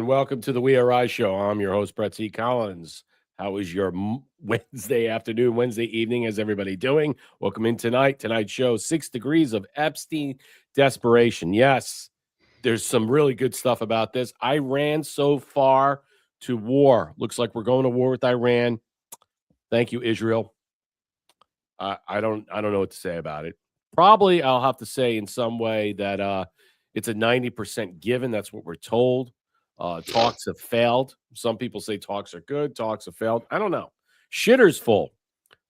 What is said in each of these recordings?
welcome to the We Are Rise Show. I'm your host, Brett C. Collins. How is your Wednesday afternoon, Wednesday evening? How's everybody doing? Welcome in tonight. Tonight's show, 6 Degrees of Epstein, Desperation. Yes, there's some really good stuff about this. Iran so far to war. Looks like we're going to war with Iran. Thank you, Israel. I don't know what to say about it. Probably I'll have to say in some way that it's a 90% given. That's what we're told. Talks have failed. Some people say talks are good. Talks have failed. I don't know. Shitter's full.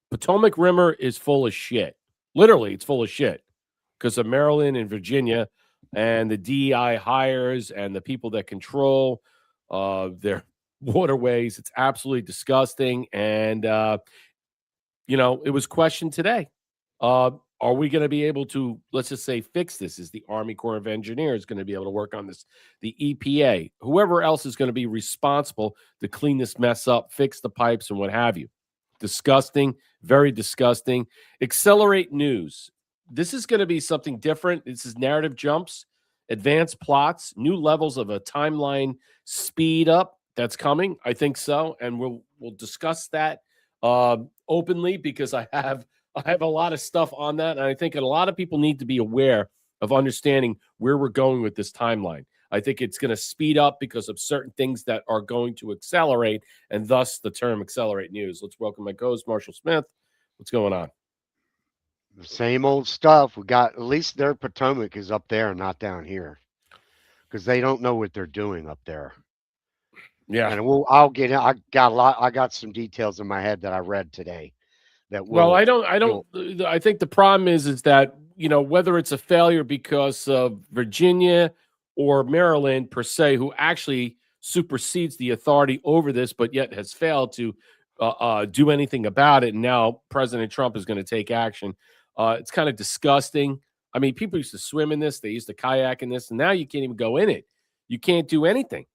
Potomac River is full of shit. Literally, it's full of shit because of Maryland and Virginia and the DEI hires and the people that control their waterways. It's absolutely disgusting. And, it was questioned today. Are we going to be able to, let's just say, fix this? Is the Army Corps of Engineers going to be able to work on this? The EPA, whoever else is going to be responsible to clean this mess up, fix the pipes and what have you. Disgusting, very disgusting. Accelerate news. This is going to be something different. This is narrative jumps, advanced plots, new levels of a timeline speed up that's coming. I think so. And we'll discuss that openly because I have a lot of stuff on that, and I think a lot of people need to be aware of understanding where we're going with this timeline. I think it's going to speed up because of certain things that are going to accelerate, and thus the term accelerate news. Let's welcome my co-host, Marshall Smith. What's going on? The same old stuff. We got, at least their Potomac is up there and not down here because they don't know what they're doing up there. Yeah. And I got some details in my head that I read today. I think the problem is that, whether it's a failure because of Virginia or Maryland per se, who actually supersedes the authority over this, but yet has failed to do anything about it. And now President Trump is going to take action. It's kind of disgusting. I mean, people used to swim in this. They used to kayak in this. And now you can't even go in it. You can't do anything.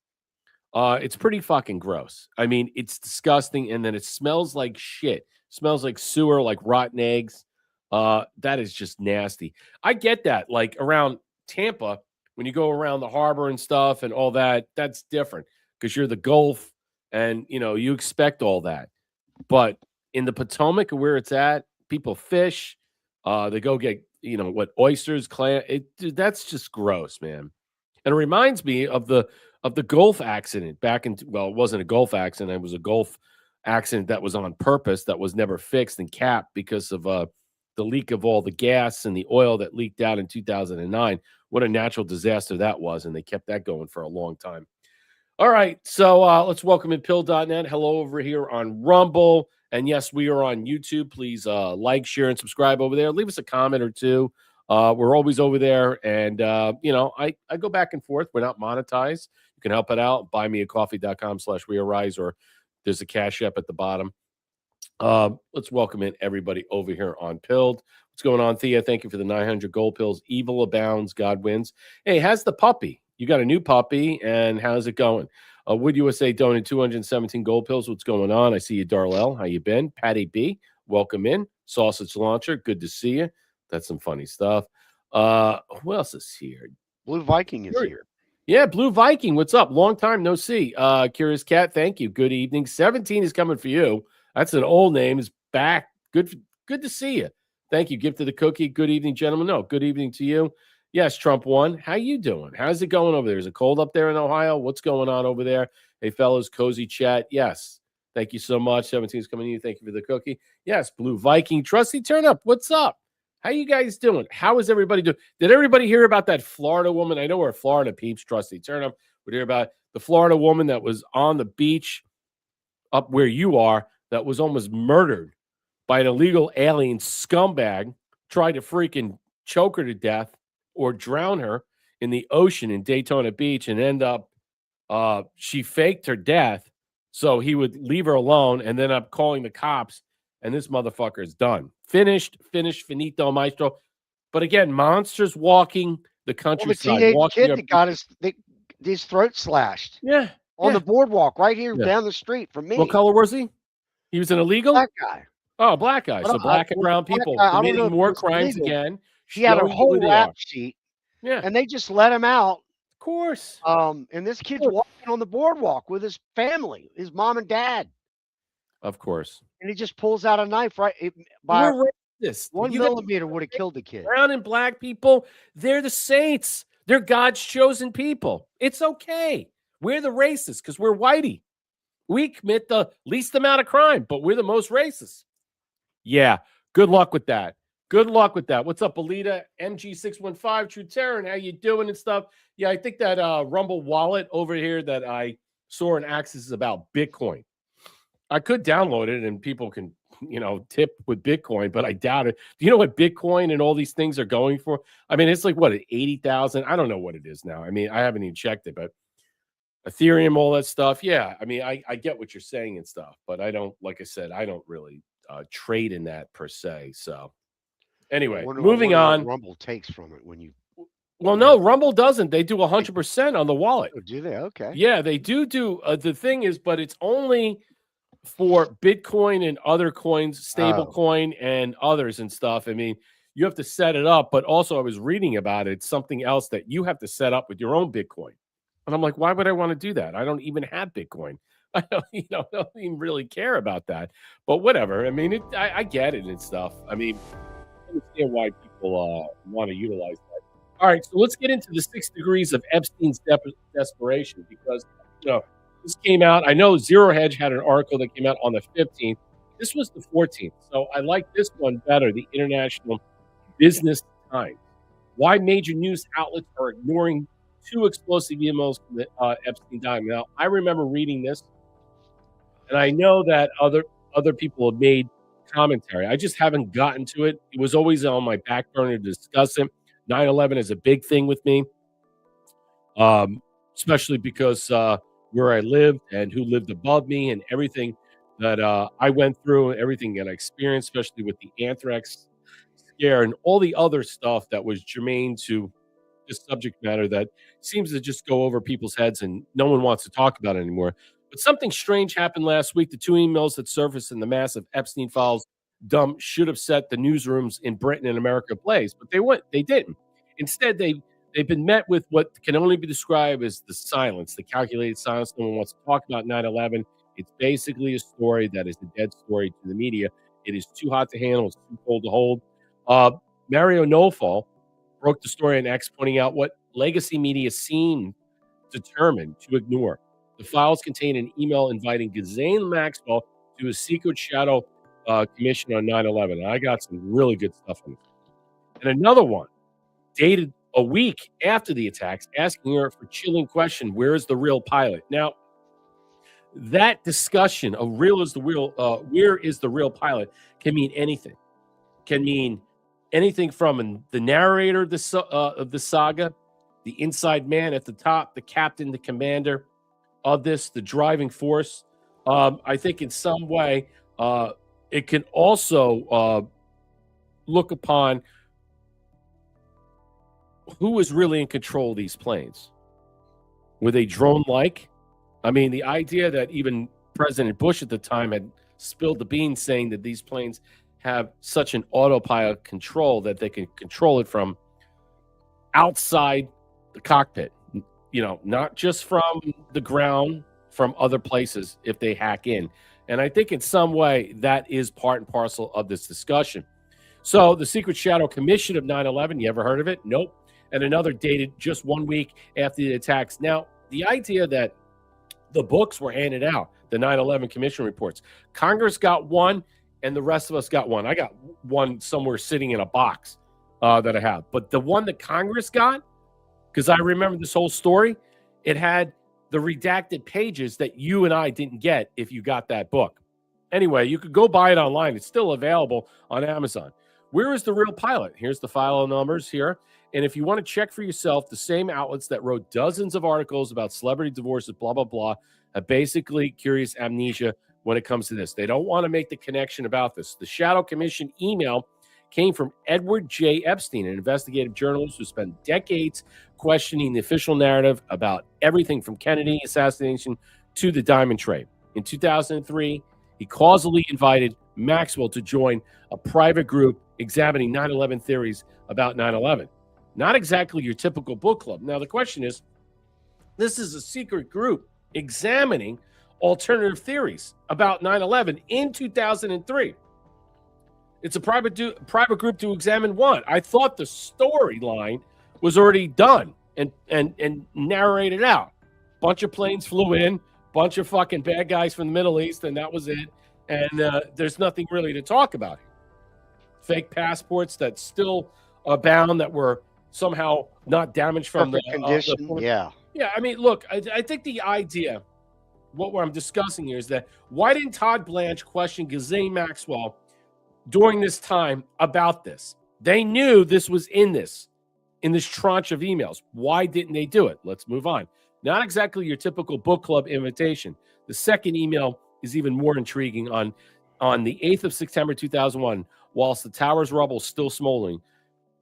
It's pretty fucking gross. I mean, it's disgusting. And then it smells like shit. Smells like sewer, like rotten eggs. That is just nasty. I get that. Like around Tampa, when you go around the harbor and stuff and all that, that's different because you're the Gulf and, you expect all that. But in the Potomac, where it's at, people fish. They go get, oysters, clam. That's just gross, man. And it reminds me of the Gulf accident back in, well, it wasn't a Gulf accident. It was a Gulf accident that was on purpose, that was never fixed and capped because of the leak of all the gas and the oil that leaked out in 2009. What a natural disaster that was, and they kept that going for a long time. All right, so let's welcome in Pill.net. Hello over here on Rumble. And yes, we are on YouTube. Please like, share, and subscribe over there. Leave us a comment or two. We're always over there. And, I go back and forth. We're not monetized. You can help it out. Buymeacoffee.com/WeAreRise, or there's a Cash App at the bottom. Let's welcome in everybody over here on Pilled. What's going on, Thea? Thank you for the 900 gold pills. Evil abounds, God wins. Hey, how's the puppy? You got a new puppy, and how's it going? Wood USA donated 217 gold pills. What's going on? I see you, Darlell. How you been? Patty B, welcome in. Sausage Launcher, good to see you. That's some funny stuff. Who else is here? Blue Viking is here. Yeah, Blue Viking, what's up? Long time no see. Curious Cat, thank you. Good evening. 17 is coming for you. That's an old name. Is back. Good to see you. Thank you. Gift of the cookie. Good evening, gentlemen. No, good evening to you. Yes, Trump won. How you doing? How's it going over there? Is it cold up there in Ohio? What's going on over there? Hey, fellas, cozy chat. Yes. Thank you so much. 17 is coming to you. Thank you for the cookie. Yes, Blue Viking. Trusty Turnup. What's up? How you guys doing? How is everybody doing? Did everybody hear about that Florida woman? I know we're Florida peeps, Trusty Turnip. We hear about the Florida woman that was on the beach up where you are that was almost murdered by an illegal alien scumbag, tried to freaking choke her to death or drown her in the ocean in Daytona Beach, and end up she faked her death so he would leave her alone and then up calling the cops. And this motherfucker is done. Finished, finito, maestro. But again, monsters walking the countryside. Well, the teenage kid that got his throat slashed. Yeah. On the boardwalk right here down the street from me. What color was he? He was an illegal? Black guy. Oh, black guy. So black and brown people committing more crimes again. He had a whole rap sheet. Yeah. And they just let him out. course. And this kid's walking on the boardwalk with his family, his mom and dad, Of course. and he just pulls out a knife by We're racist. 1 You got millimeter would have killed the kid. brown and black people, they're the saints. They're God's chosen people. It's okay. We're the racists because we're whitey. We commit the least amount of crime, but we're the most racist. Yeah. Good luck with that. Good luck with that. What's up, Alita? MG615, True Terran. How you doing and stuff? Yeah, I think that Rumble wallet over here that I saw in Axis is about Bitcoin. I could download it and people can, tip with Bitcoin, but I doubt it. Do you know what Bitcoin and all these things are going for? I mean, it's like, what, 80,000? I don't know what it is now. I mean, I haven't even checked it, but Ethereum, all that stuff. Yeah, I mean, I get what you're saying and stuff, but I don't, like I said, I don't really trade in that per se. So anyway, moving on. What Rumble takes from it when you. Well, no, Rumble doesn't. They do 100% on the wallet. Oh, do they? Okay. Yeah, they do. The thing is, but it's only for Bitcoin and other coins, stable coin and others and stuff. I mean, you have to set it up, but also I was reading about it. It's something else that you have to set up with your own Bitcoin. And I'm like, why would I want to do that? I don't even have Bitcoin. I don't even really care about that. But whatever. I mean, I get it and stuff. I mean, I understand why people want to utilize that. All right, so let's get into the 6 degrees of Epstein's desperation because, this came out. I know Zero Hedge had an article that came out on the 15th. This was the 14th. So I like this one better, the International Business Times. Why major news outlets are ignoring 2 explosive emails from the Epstein diamond. Now, I remember reading this, and I know that other people have made commentary. I just haven't gotten to it. It was always on my back burner to discuss it. 9/11 is a big thing with me, especially because where I lived and who lived above me and everything that I went through and everything that I experienced, especially with the anthrax scare and all the other stuff that was germane to this subject matter that seems to just go over people's heads and no one wants to talk about it anymore. But something strange happened last week. The 2 emails that surfaced in the massive Epstein files dump should have set the newsrooms in Britain and America ablaze, but they didn't. Instead, they've been met with what can only be described as the silence, the calculated silence. No one wants to talk about 9/11. It's basically a story that is a dead story to the media. It is too hot to handle. It's too cold to hold. Mario Nofal broke the story on X, pointing out what legacy media seemed determined to ignore. The files contain an email inviting Ghislaine Maxwell to a secret shadow commission on 9/11. And I got some really good stuff on it. And another one, dated a week after the attacks, asking her for chilling question, where is the real pilot? Now, that discussion of where is the real pilot can mean anything. Can mean anything from the narrator of the saga, the inside man at the top, the captain, the commander of this, the driving force. I think in some way it can also look upon who was really in control of these planes. Were they drone-like? I mean, the idea that even President Bush at the time had spilled the beans saying that these planes have such an autopilot control that they can control it from outside the cockpit, not just from the ground, from other places if they hack in. And I think in some way that is part and parcel of this discussion. So the Secret Shadow Commission of 9/11, you ever heard of it? Nope. And another dated just 1 week after the attacks. Now, the idea that the books were handed out, the 9/11 Commission reports, Congress got one and the rest of us got one. I got one somewhere sitting in a box that I have. But the one that Congress got, because I remember this whole story, it had the redacted pages that you and I didn't get if you got that book. Anyway, you could go buy it online. It's still available on Amazon. Where is the real pilot? Here's the file numbers here. And if you want to check for yourself, the same outlets that wrote dozens of articles about celebrity divorces, blah, blah, blah, have basically curious amnesia when it comes to this. They don't want to make the connection about this. The Shadow Commission email came from Edward J. Epstein, an investigative journalist who spent decades questioning the official narrative about everything from Kennedy assassination to the diamond trade. In 2003, he causally invited Maxwell to join a private group examining 9/11 theories about 9/11. Not exactly your typical book club. Now, the question is, This is a secret group examining alternative theories about 9/11 in 2003. It's a private group to examine what? I thought the storyline was already done and narrated out. Bunch of planes flew in, bunch of fucking bad guys from the Middle East, and that was it. And there's nothing really to talk about here. Fake passports that still abound that were somehow not damaged from Perfect condition. Yeah. Yeah, I mean, look, I think the idea, what I'm discussing here is that why didn't Todd Blanche question Ghislaine Maxwell during this time about this? They knew this was in this tranche of emails. Why didn't they do it? Let's move on. Not exactly your typical book club invitation. The second email is even more intriguing. On the 8th of September 2001, whilst the tower's rubble still smoldering,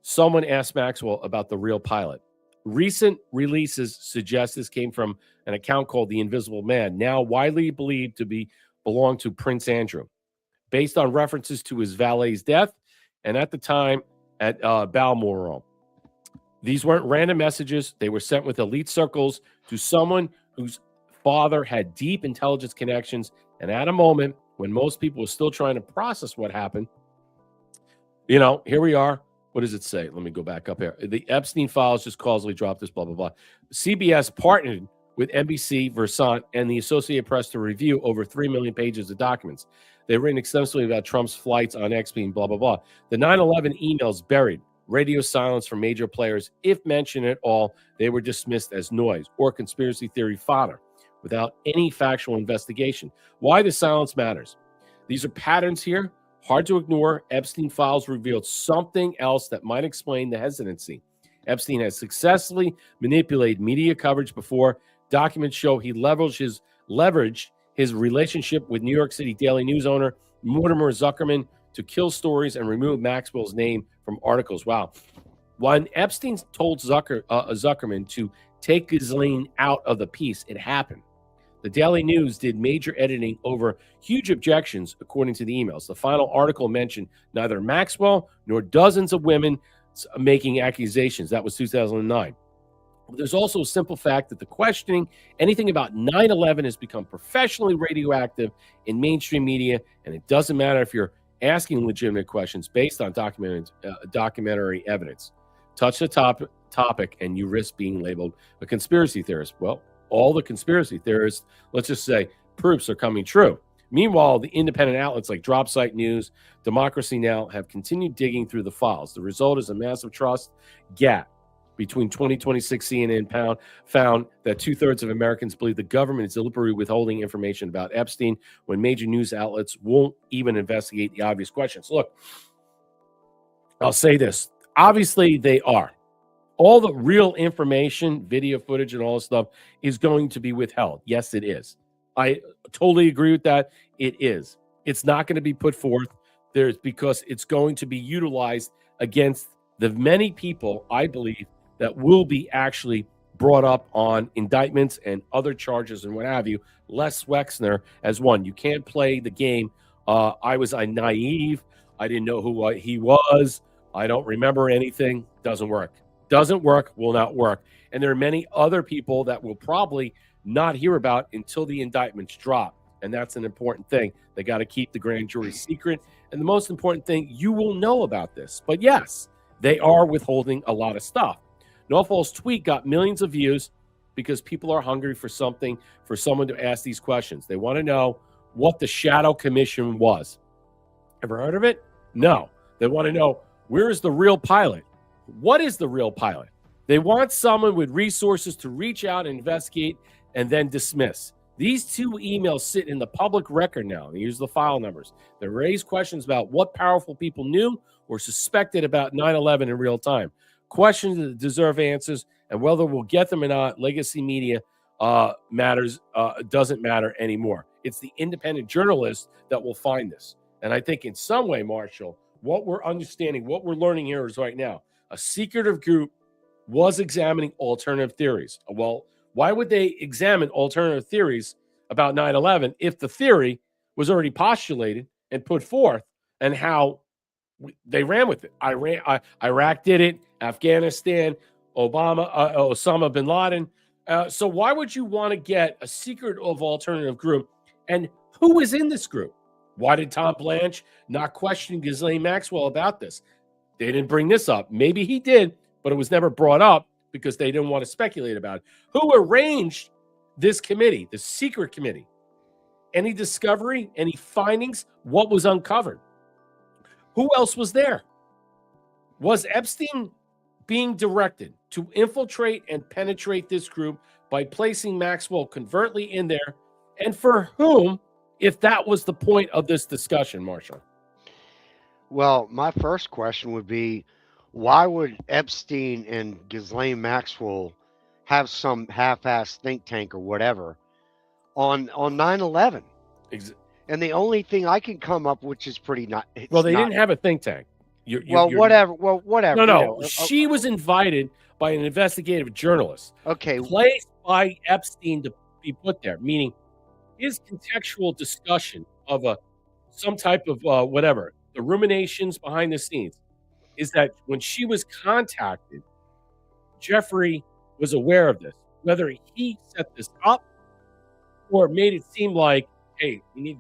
someone asked Maxwell about the real pilot. Recent releases suggest this came from an account called The Invisible Man, now widely believed to belong to Prince Andrew, based on references to his valet's death and at the time at Balmoral. These weren't random messages. They were sent with elite circles to someone whose father had deep intelligence connections. And at a moment when most people were still trying to process what happened, here we are. What does it say? Let me go back up here. The Epstein files just causally dropped this, blah, blah, blah. CBS partnered with NBC, Versant, and the Associated Press to review over 3 million pages of documents. They've written extensively about Trump's flights on Epstein, blah, blah, blah. The 9/11 emails buried. Radio silence from major players. If mentioned at all, they were dismissed as noise or conspiracy theory fodder without any factual investigation. Why the silence matters. These are patterns here. Hard to ignore. Epstein files revealed something else that might explain the hesitancy. Epstein has successfully manipulated media coverage before. Documents show he leveraged his relationship with New York City Daily News owner Mortimer Zuckerman to kill stories and remove Maxwell's name from articles. Wow. When Epstein told Zuckerman to take Ghislaine out of the piece, it happened. The Daily News did major editing over huge objections, according to the emails. The final article mentioned neither Maxwell nor dozens of women making accusations. That was 2009. But there's also a simple fact that the questioning anything about 9/11 has become professionally radioactive in mainstream media, and it doesn't matter if you're asking legitimate questions based on documentary evidence. Touch the topic, and you risk being labeled a conspiracy theorist. Well, all the conspiracy theorists, let's just say, proofs are coming true. Meanwhile, the independent outlets like DropSite News, Democracy Now! Have continued digging through the files. The result is a massive trust gap. Between 2026, CNN found that 2/3 of Americans believe the government is deliberately withholding information about Epstein when major news outlets won't even investigate the obvious questions. Look, I'll say this. Obviously, they are. All the real information, video footage, and all this stuff is going to be withheld. Yes, it is. I totally agree with that. It is. It's not going to be put forth because it's going to be utilized against the many people, I believe, that will be actually brought up on indictments and other charges and what have you. Les Wexner as one. You can't play the game. I was naive. I didn't know who he was. I don't remember anything. Doesn't work. Doesn't work, will not work. And there are many other people that will probably not hear about until the indictments drop. And that's an important thing. They got to keep the grand jury secret. And the most important thing, you will know about this. But yes, they are withholding a lot of stuff. Norfolk's tweet got millions of views because people are hungry for something, for someone to ask these questions. They want to know what the Shadow Commission was. Ever heard of it? No. They want to know, where is the real pilot? What is the real pilot? They want someone with resources to reach out and investigate and then dismiss. These two emails sit in the public record now. They use the file numbers. They raise questions about what powerful people knew or suspected about 9/11 in real time. Questions that deserve answers, and whether we'll get them or not, legacy media doesn't matter anymore. It's the independent journalists that will find this. And I think in some way, Marshall, what we're understanding, what we're learning here is right now, a secretive group was examining alternative theories. Well, why would they examine alternative theories about 9/11 if the theory was already postulated and put forth and how they ran with it? Iraq did it, Afghanistan, Osama bin Laden, So why would you want to get a secret of alternative group? And who was in this group? Why did Tom Blanche not question Ghislaine Maxwell about this? They didn't bring this up. Maybe he did, but it was never brought up because they didn't want to speculate about it. Who arranged this committee, the secret committee? Any discovery, any findings? What was uncovered? Who else was there? Was Epstein being directed to infiltrate and penetrate this group by placing Maxwell covertly in there? And for whom, if that was the point of this discussion, Marshall? Well, my first question would be, why would Epstein and Ghislaine Maxwell have some half-assed think tank or whatever on 9/11? And the only thing I can come up, which is pretty not. Well, they didn't have a think tank. Whatever. Well, whatever. No. She was invited by an investigative journalist. Okay. Placed by Epstein to be put there, meaning his contextual discussion of some type of whatever, the ruminations behind the scenes, is that when she was contacted, Jeffrey was aware of this. Whether he set this up or made it seem like, hey, we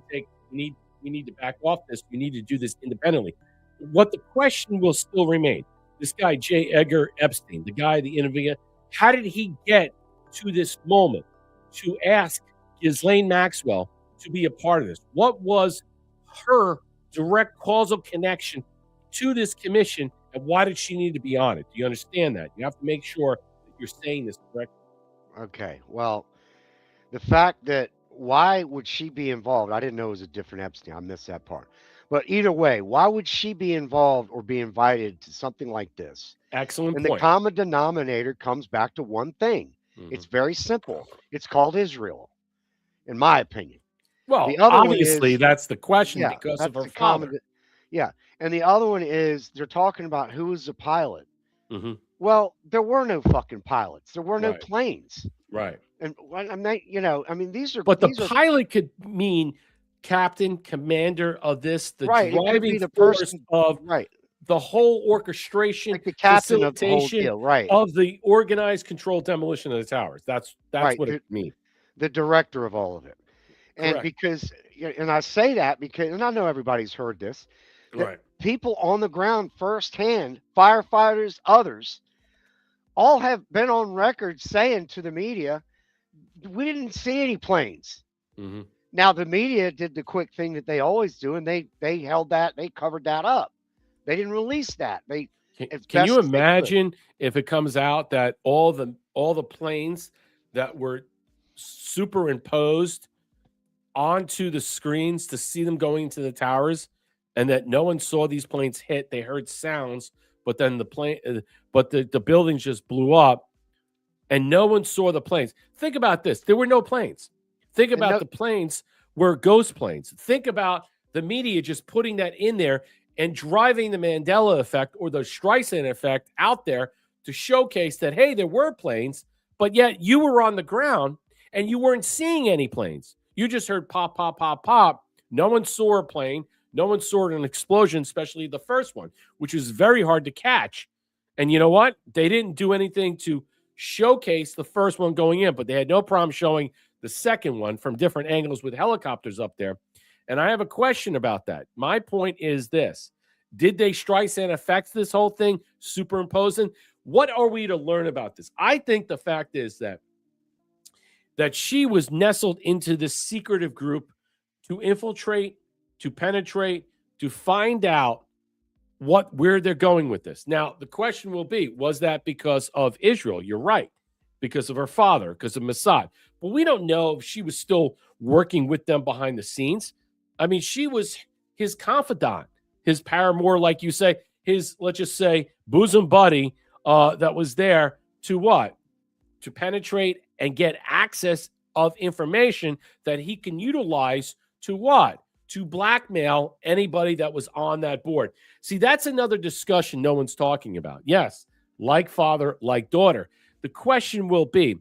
need to back off this. We need to do this independently. What the question will still remain: this guy J. Edgar Epstein, the guy, the innovator, how did he get to this moment to ask Ghislaine Maxwell to be a part of this? What was her direct causal connection to this commission, and why did she need to be on it? Do you understand that? You have to make sure that you're saying this correctly. Okay. Well, the fact that why would she be involved? I didn't know it was a different Epstein. I missed that part. But either way, why would she be involved or be invited to something like this? Excellent And point. the common denominator comes back to one thing. It's very simple. It's called Israel, in my opinion. Well, the other obviously, that's the question because that's of her the father. And the other one is they're talking about who was the pilot. Mm-hmm. Well, there were no fucking pilots. There were no Right. planes. Right. And I'm not, I mean, these are. But the these are, pilot could mean captain, commander of this, the right. It could driving be the force person of right, the whole orchestration, like the captain of the whole facilitation deal, right? of the organized, controlled demolition of the towers. That's Right. what it means. The director of all of it. And Correct. because, and I say that because, and I know everybody's heard this, that Right. people on the ground firsthand, firefighters, others, all have been on record saying to the media, we didn't see any planes. Mm-hmm. Now the media did the quick thing that they always do, and they held that, they covered that up. They didn't release that. Can you imagine if it comes out that all the planes that were superimposed onto the screens to see them going into the towers, and that no one saw these planes hit? They heard sounds, but then the buildings just blew up, and no one saw the planes. Think about this: there were no planes. Think about the planes were ghost planes. Think about the media just putting that in there and driving the Mandela effect or the Streisand effect out there to showcase that, hey, there were planes, but yet you were on the ground and you weren't seeing any planes. You just heard pop, pop, pop, pop. No one saw a plane. No one saw an explosion, especially the first one, which was very hard to catch. And you know what? They didn't do anything to showcase the first one going in, but they had no problem showing the second one from different angles with helicopters up there. And I have a question about that. My point is this: did they Streisand affect this whole thing, superimposing? What are we to learn about this? I think the fact is that she was nestled into this secretive group to infiltrate, to penetrate, to find out where they're going with this. Now, the question will be, was that because of Israel? You're right. Because of her father, because of Mossad. But we don't know if she was still working with them behind the scenes. I mean, she was his confidant, his paramour, like you say, his, let's just say, bosom buddy that was there to what? To penetrate and get access of information that he can utilize to what? To blackmail anybody that was on that board. See, that's another discussion no one's talking about. Yes, like father, like daughter. The question will be,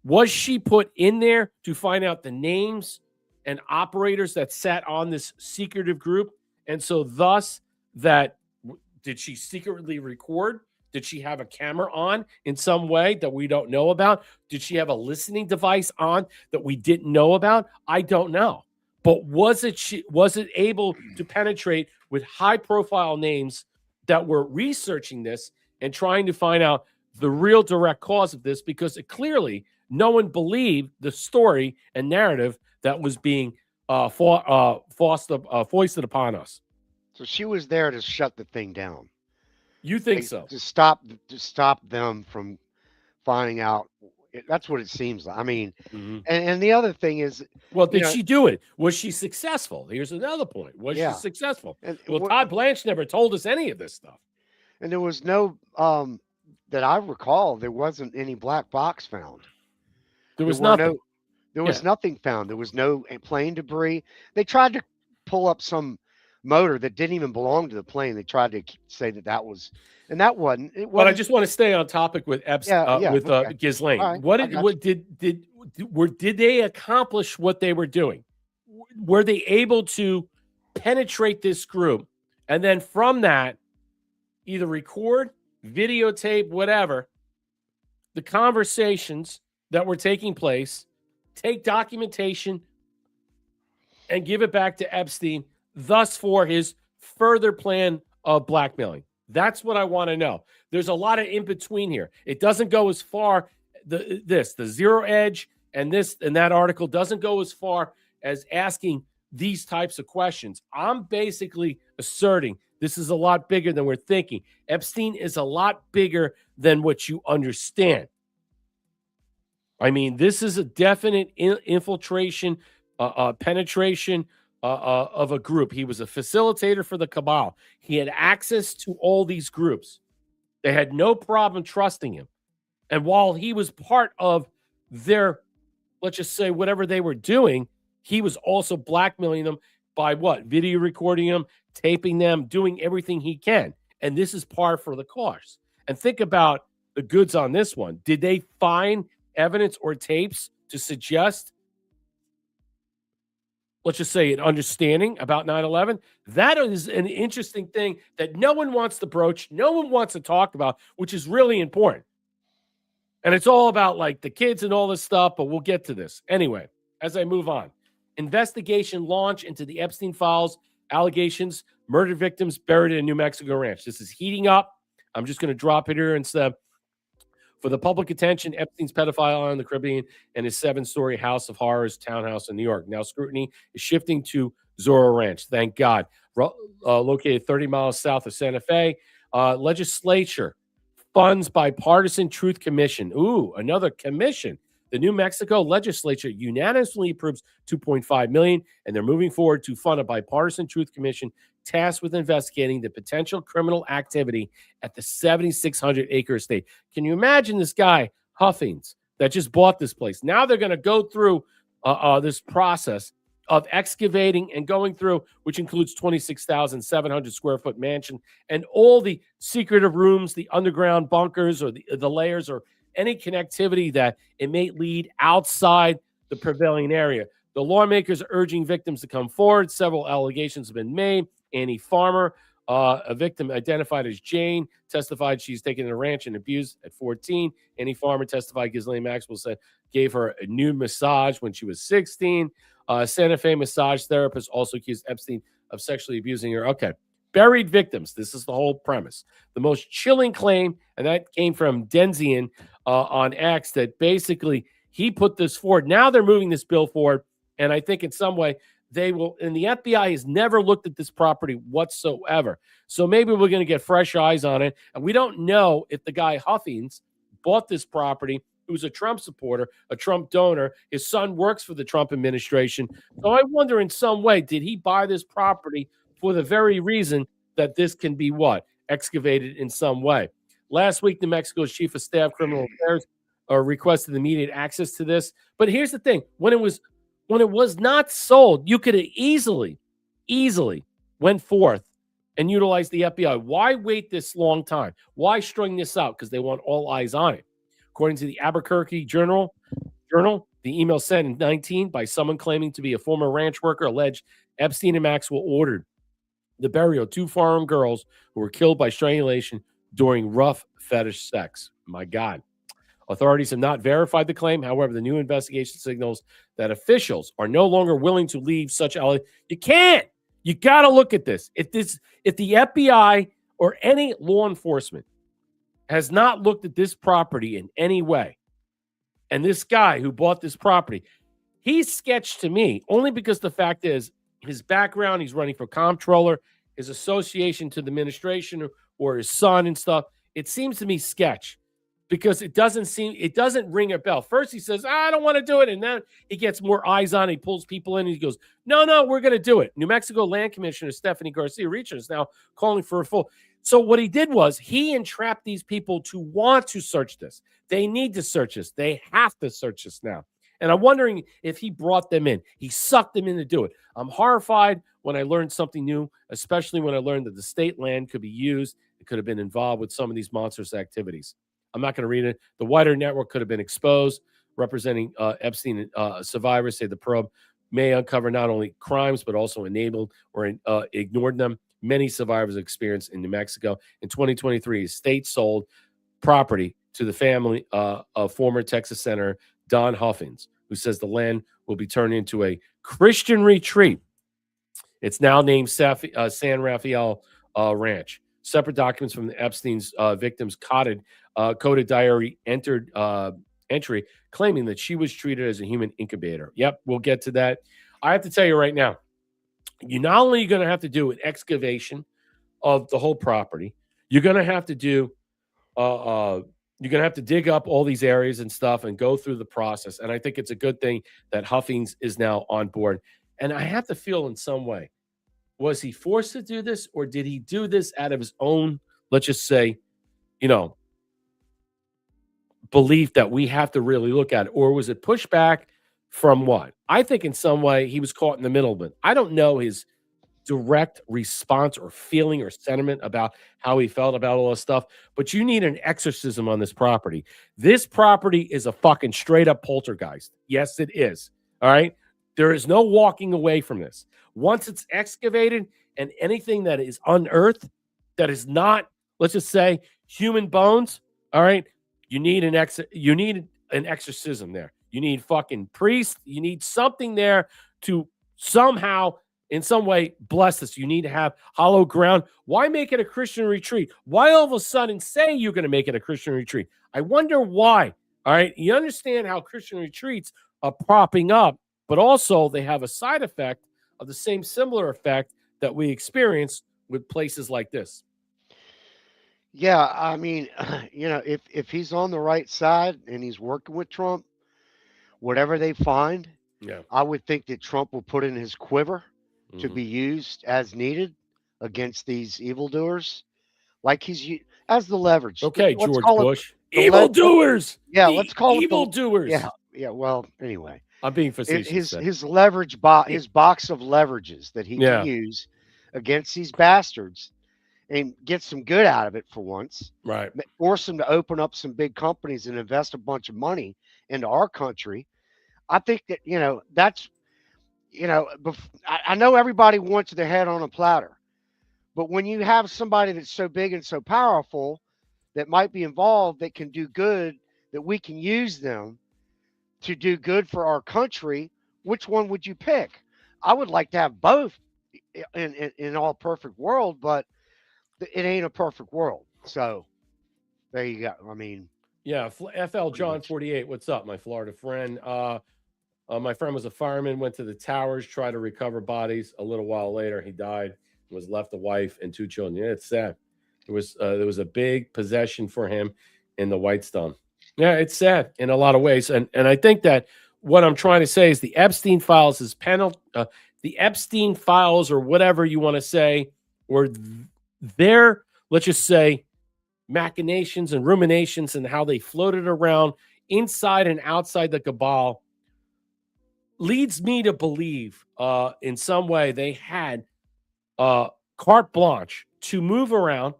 was she put in there to find out the names and operators that sat on this secretive group? And so thus, did she secretly record Did she have a camera on in some way that we don't know about? Did she have a listening device on that we didn't know about? I don't know. But was it able to penetrate with high profile names that were researching this and trying to find out the real direct cause of this? Because clearly no one believed the story and narrative that was being foisted upon us. So she was there to shut the thing down. You think so? To stop them from finding out. That's what it seems like. I mean, and the other thing is, well, did she do it? Was she successful? Here's another point. Was she successful? Well, Todd Blanche never told us any of this stuff. And there was no, that I recall, there wasn't any black box found. There was nothing. There was nothing found. There was no plane debris. They tried to pull up some motor that didn't even belong to the plane. They tried to say that was, and that wasn't. It wasn't. But I just want to stay on topic with Epstein, with Ghislaine. Right, Did they accomplish what they were doing? Were they able to penetrate this group, and then from that, either record, videotape, whatever, the conversations that were taking place, take documentation, and give it back to Epstein, thus for his further plan of blackmailing? That's what I want to know. There's a lot of in between here. It doesn't go as far, the Zero Edge and this and that article doesn't go as far as asking these types of questions. I'm basically asserting this is a lot bigger than we're thinking. Epstein is a lot bigger than what you understand. I mean, this is a definite infiltration, penetration of a group. He was a facilitator for the cabal. He had access to all these groups. They had no problem trusting him. And while he was part of their, let's just say, whatever they were doing, he was also blackmailing them by what? Video recording them, taping them, doing everything he can. And this is par for the course. And think about the goods on this one. Did they find evidence or tapes to suggest, let's just say, an understanding about 9/11? That is an interesting thing that no one wants to broach, no one wants to talk about, which is really important. And it's all about like the kids and all this stuff, but we'll get to this. Anyway, as I move on, investigation launch into the Epstein files, allegations, murder victims buried in a New Mexico ranch. This is heating up. I'm just going to drop it here instead. For the public attention, Epstein's pedophile island in the Caribbean and his 7-story house of horrors townhouse in New York. Now scrutiny is shifting to Zorro Ranch. Thank God. Located 30 miles south of Santa Fe. Legislature funds bipartisan truth commission. Ooh, another commission. The New Mexico legislature unanimously approves $2.5 million, and they're moving forward to fund a bipartisan truth commission tasked with investigating the potential criminal activity at the 7,600-acre estate. Can you imagine this guy, Huffings, that just bought this place? Now they're going to go through this process of excavating and going through, which includes 26,700 square foot mansion and all the secretive rooms, the underground bunkers or the layers or any connectivity that it may lead outside the prevailing area. The lawmakers are urging victims to come forward. Several allegations have been made. Annie Farmer, a victim identified as Jane, testified she's taken a ranch and abused at 14. Annie Farmer testified Ghislaine Maxwell said gave her a nude massage when she was 16. Santa Fe massage therapist also accused Epstein of sexually abusing her. Okay. Buried victims. This is the whole premise. The most chilling claim, and that came from Denzian on X, that basically he put this forward. Now they're moving this bill forward, and I think in some way they will, and the FBI has never looked at this property whatsoever. So maybe we're going to get fresh eyes on it, and we don't know if the guy Huffings bought this property, who's a Trump supporter, a Trump donor. His son works for the Trump administration. So I wonder in some way, did he buy this property for the very reason that this can be what? Excavated in some way. Last week, New Mexico's chief of staff criminal affairs requested immediate access to this. But here's the thing. When it was not sold, you could have easily went forth and utilized the FBI. Why wait this long time? Why string this out? Because they want all eyes on it. According to the Albuquerque Journal, the email sent in 19 by someone claiming to be a former ranch worker alleged Epstein and Maxwell ordered the burial of 2 foreign girls who were killed by strangulation during rough fetish sex. My God. Authorities have not verified the claim. However, the new investigation signals that officials are no longer willing to leave such allegations. You can't. You got to look at this. If the FBI or any law enforcement has not looked at this property in any way, and this guy who bought this property, he's sketched to me only because the fact is his background, he's running for comptroller, his association to the administration or his son and stuff. It seems to me sketch because it doesn't ring a bell. First he says, I don't want to do it. And then he gets more eyes on it. He pulls people in and he goes, no, we're going to do it. New Mexico Land Commissioner Stephanie Garcia Reacher is now calling for a full. So what he did was he entrapped these people to want to search this. They need to search this. They have to search this now. And I'm wondering if he brought them in. He sucked them in to do it. I'm horrified when I learned something new, especially when I learned that the state land could be used. It could have been involved with some of these monstrous activities. I'm not going to read it. The wider network could have been exposed. Representing Epstein survivors say the probe may uncover not only crimes, but also enabled or ignored them. Many survivors experienced in New Mexico. In 2023, a state sold property to the family of former Texas Senator Don Huffins, who says the land will be turned into a Christian retreat. It's now named San Rafael Ranch. Separate documents from the Epstein's victims' coded diary entry claiming that she was treated as a human incubator. Yep, we'll get to that. I have to tell you right now, you're not only going to have to do an excavation of the whole property, you're going to have to do you're going to have to dig up all these areas and stuff and go through the process. And I think it's a good thing that Huffings is now on board. And I have to feel in some way, was he forced to do this or did he do this out of his own, let's just say, belief that we have to really look at it? Or was it pushback from what? I think in some way he was caught in the middle of it. I don't know his direct response or feeling or sentiment about how he felt about all this stuff, but you need an exorcism on this property. This property is a fucking straight up poltergeist. Yes, it is. All right. There is no walking away from this. Once it's excavated and anything that is unearthed that is not, let's just say, human bones, all right, you need an exorcism there. You need fucking priest. You need something there to somehow, in some way, bless us. You need to have hollow ground. Why make it a Christian retreat? Why all of a sudden say you're going to make it a Christian retreat? I wonder why. All right. You understand how Christian retreats are propping up, but also they have a side effect of the same similar effect that we experience with places like this. Yeah, I mean, if he's on the right side and he's working with Trump, whatever they find, I would think that Trump will put in his quiver to be used as needed against these evildoers, like he's as the leverage. Okay, George Bush. Evildoers. Yeah, let's call it evildoers. Yeah. Well, anyway, I'm being facetious. His leverage his box of leverages that he can use against these bastards and get some good out of it for once. Right. Force them to open up some big companies and invest a bunch of money into our country. I think that that's. I know everybody wants their head on a platter, but when you have somebody that's so big and so powerful that might be involved that can do good, that we can use them to do good for our country, which one would you pick? I would like to have both in all perfect world, but it ain't a perfect world. So there you go. I mean, yeah. FL John 48. What's up, my Florida friend? My friend was a fireman, went to the towers, tried to recover bodies. A little while later, he died, was left a wife and 2 children. Yeah, it's sad. There was a big possession for him in the Whitestone. Yeah, it's sad in a lot of ways. And I think that what I'm trying to say is the Epstein files is the Epstein files, or whatever you want to say, or their, let's just say, machinations and ruminations and how they floated around inside and outside the cabal leads me to believe in some way they had carte blanche to move around,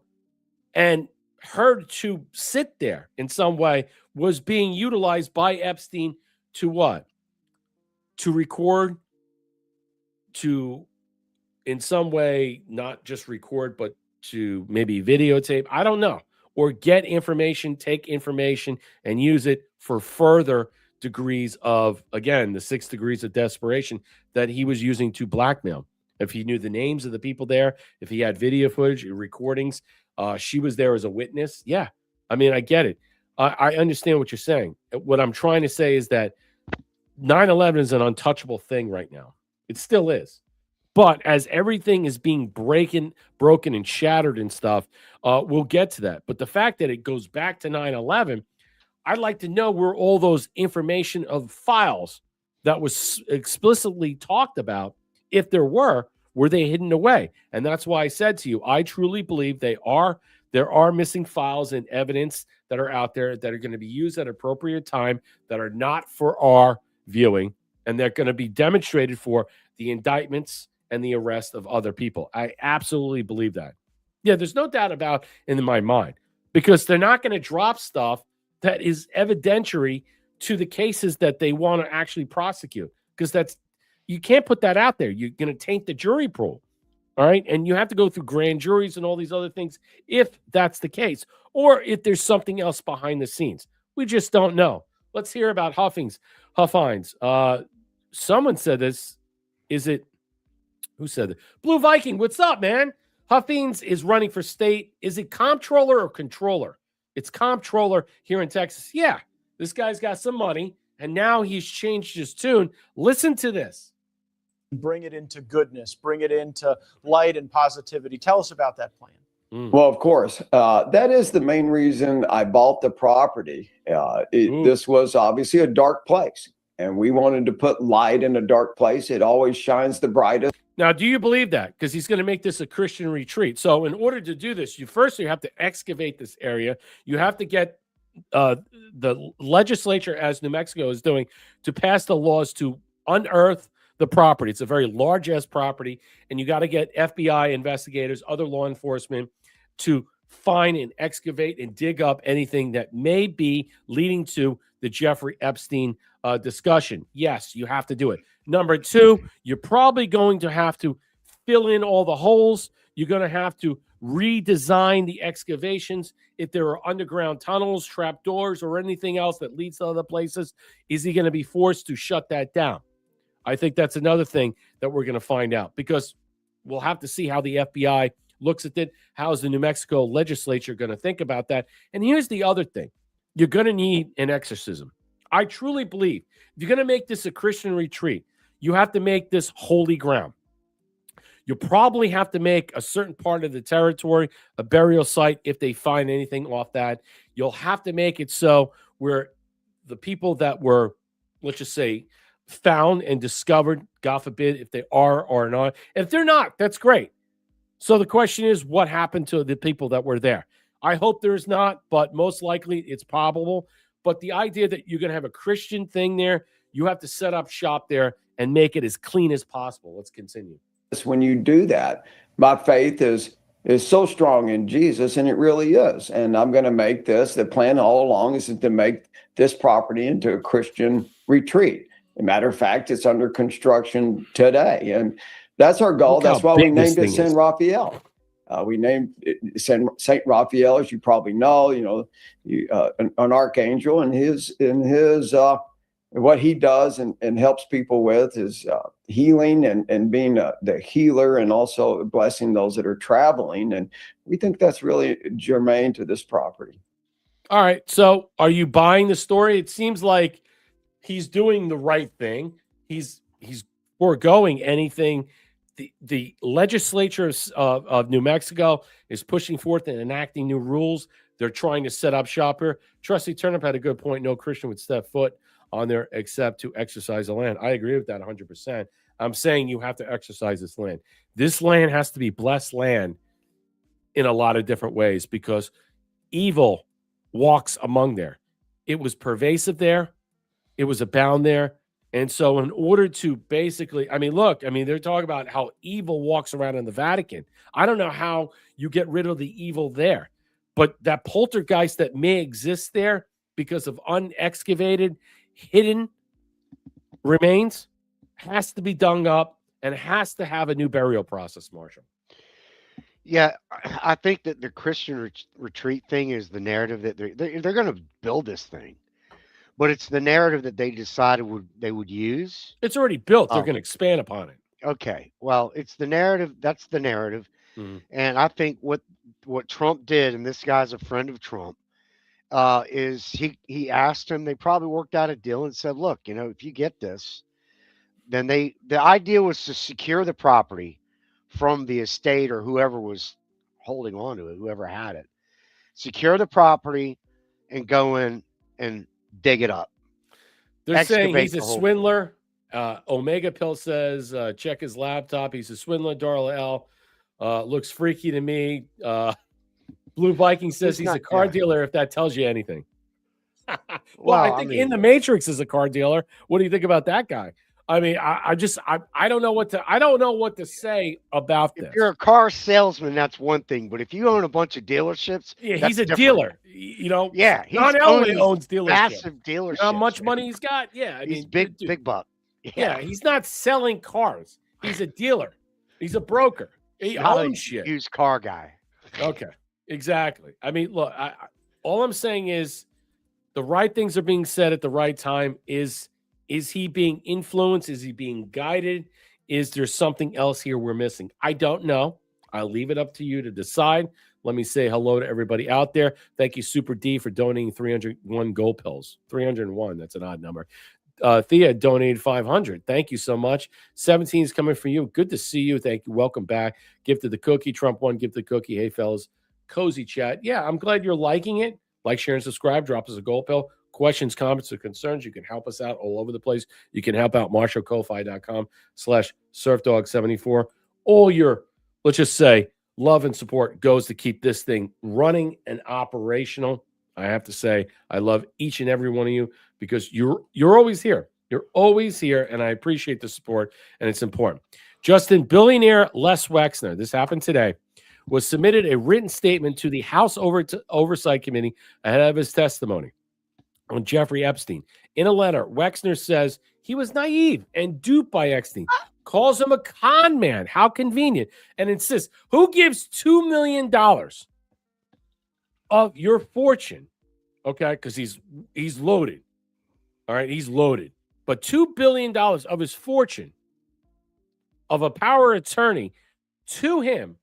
and her to sit there in some way was being utilized by Epstein to what? To record, to in some way not just record, but to maybe videotape. I don't know. or get information, take information, and use it for further degrees of, again, the 6 degrees of desperation that he was using to blackmail. If he knew the names of the people there, if he had video footage, recordings, she was there as a witness. Yeah. I mean, I get it. I understand what you're saying. What I'm trying to say is that 9/11 is an untouchable thing right now. It still is. But as everything is being broken and shattered and stuff, we'll get to that. But the fact that it goes back to 9/11, I'd like to know where all those information of files that was explicitly talked about, if there were they hidden away? And that's why I said to you, I truly believe there are missing files and evidence that are out there that are going to be used at appropriate time that are not for our viewing, and they're going to be demonstrated for the indictments and the arrest of other people. I absolutely believe that. Yeah, there's no doubt about in my mind, because they're not going to drop stuff that is evidentiary to the cases that they want to actually prosecute, because you can't put that out there. You're going to taint the jury pool. All right. And you have to go through grand juries and all these other things if that's the case, or if there's something else behind the scenes. We just don't know. Let's hear about Huffines. Someone said this. Who said it? Blue Viking, what's up, man? Huffines is running for state. Is it comptroller or controller? It's comptroller here in Texas. Yeah, this guy's got some money, and now he's changed his tune. Listen to this. Bring it into goodness, bring it into light and positivity. Tell us about that plan. Well, of course, that is the main reason I bought the property. This was obviously a dark place, and we wanted to put light in a dark place. It always shines the brightest. Now, do you believe that? Because he's going to make this a Christian retreat. So in order to do this, you have to excavate this area. You have to get the legislature, as New Mexico is doing, to pass the laws to unearth the property. It's a very large-ass property, and you got to get FBI investigators, other law enforcement, to find and excavate and dig up anything that may be leading to the Jeffrey Epstein discussion. Yes, you have to do it. Number 2, you're probably going to have to fill in all the holes. You're going to have to redesign the excavations. If there are underground tunnels, trapdoors, or anything else that leads to other places, is he going to be forced to shut that down? I think that's another thing that we're going to find out, because we'll have to see how the FBI looks at it. How is the New Mexico legislature going to think about that? And here's the other thing. You're going to need an exorcism. I truly believe if you're going to make this a Christian retreat, you have to make this holy ground. You probably have to make a certain part of the territory a burial site if they find anything off that. You'll have to make it so where the people that were, let's just say, found and discovered, God forbid, if they are or not. If they're not, that's great. So the question is, what happened to the people that were there? I hope there's not, but most likely it's probable. But the idea that you're going to have a Christian thing there, you have to set up shop there and make it as clean as possible. Let's continue. When you do that, my faith is so strong in Jesus, and it really is. And I'm going to make this, the plan all along is to make this property into a Christian retreat. As a matter of fact, it's under construction today. And that's our goal. That's why we named it San Raphael. We named it Saint Raphael, as you probably know, an archangel, and his what he does and helps people with is healing and being the healer, and also blessing those that are traveling. And we think that's really germane to this property. All right. So are you buying the story? It seems like he's doing the right thing. He's foregoing anything. The legislature of New Mexico is pushing forth and enacting new rules. They're trying to set up shop here. Trusty Turnip had a good point. No Christian would step foot on there except to exercise the land. I agree with that 100%. I'm saying you have to exercise this land. This land has to be blessed land in a lot of different ways, because evil walks among there. It was pervasive there. It was abound there. And so in order to basically, they're talking about how evil walks around in the Vatican. I don't know how you get rid of the evil there, but that poltergeist that may exist there because of unexcavated, hidden remains has to be dug up and has to have a new burial process, Marshall. Yeah, I think that the Christian retreat thing is the narrative that they're going to build this thing, but it's the narrative that they decided they would use. It's already built. They're Oh, going to expand upon it. okay. Well, it's the narrative. That's the narrative, Mhm. and I think what Trump did, and this guy's a friend of Trump, is he asked him. They probably worked out a deal and said, look, if you get this, then the idea was to secure the property from the estate or whoever was holding on to it, whoever had it. Secure the property and go in and dig it up. They're saying Excavate he's a the whole thing. swindler. Omega Pill says, check his laptop. He's a swindler. Darla L. Looks freaky to me. Blue Viking says he's a car dealer, if that tells you anything. Well, I think in the Matrix is a car dealer. What do you think about that guy? I mean, I don't know what to say about this. If you're a car salesman, that's one thing. But if you own a bunch of dealerships, Yeah, that's he's a different. dealer. Yeah, he's not only owns dealerships. Massive dealerships. You know how much money he's got? Yeah, I he's mean, big buck. Yeah, he's not selling cars. He's a dealer. He's a broker. He owns shit. Used car guy. Okay, exactly. I mean, look, all I'm saying is the right things are being said at the right time. Is he being influenced? Is he being guided? Is there something else here we're missing? I don't know. I'll leave it up to you to decide. Let me say hello to everybody out there. Thank you, Super D, for donating 301 gold pills. 301, that's an odd number. Thea donated 500. Thank you so much. 17 is coming for you. Good to see you. Thank you. Welcome back. Gifted the cookie. Trump won. Gift the cookie. Hey, fellas. Cozy chat. Yeah, I'm glad you're liking it. Like, share, and subscribe. Drop us a gold pill. Questions, comments, or concerns, you can help us out all over the place. You can help out marshallkofi.com/surfdog74. All your, let's just say, love and support goes to keep this thing running and operational. I have to say, I love each and every one of you because you're always here. You're always here, and I appreciate the support, and it's important. Justin, billionaire Les Wexner, this happened today, was submitted a written statement to the House Oversight Committee ahead of his testimony on Jeffrey Epstein. In a letter, Wexner says he was naive and duped by Epstein, calls him a con man. How convenient. And insists, who gives $2 million of your fortune? Okay, because he's loaded. All right, he's loaded. But $2 billion of his fortune, of a power of attorney to him,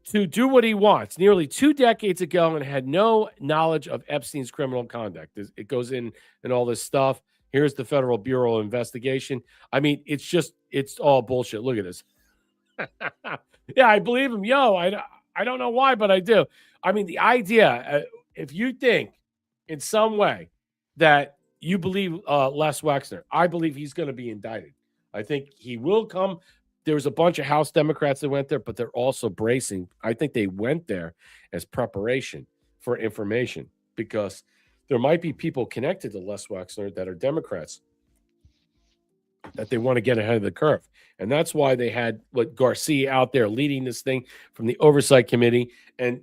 to do what he wants nearly 2 decades ago and had no knowledge of Epstein's criminal conduct. It goes in and all this stuff. Here's the Federal Bureau of Investigation. I mean, it's all bullshit. Look at this. Yeah, I believe him. I don't know why, but I do. I mean, the idea, if you think in some way that you believe Les Wexner, I believe he's going to be indicted. I think he will come. There was a bunch of House Democrats that went there, but they're also bracing. I think they went there as preparation for information because there might be people connected to Les Wexner that are Democrats that they want to get ahead of the curve. And that's why they had Garcia out there leading this thing from the Oversight Committee and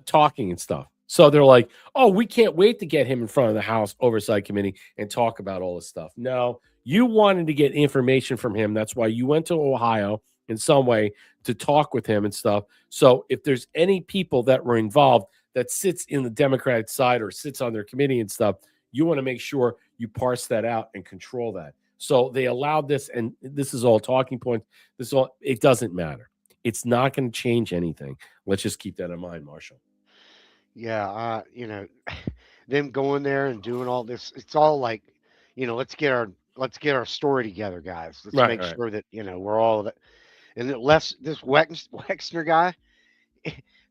talking and stuff. So they're like, oh, we can't wait to get him in front of the House Oversight Committee and talk about all this stuff. No, you wanted to get information from him. That's why you went to Ohio in some way to talk with him and stuff. So if there's any people that were involved that sits in the Democratic side or sits on their committee and stuff, you want to make sure you parse that out and control that. So they allowed this, and this is all talking points. It doesn't matter. It's not going to change anything. Let's just keep that in mind, Marshall. Yeah, them going there and doing all this, it's all like, let's get our story together, guys. Let's make sure that we're all of it. And this Wexner guy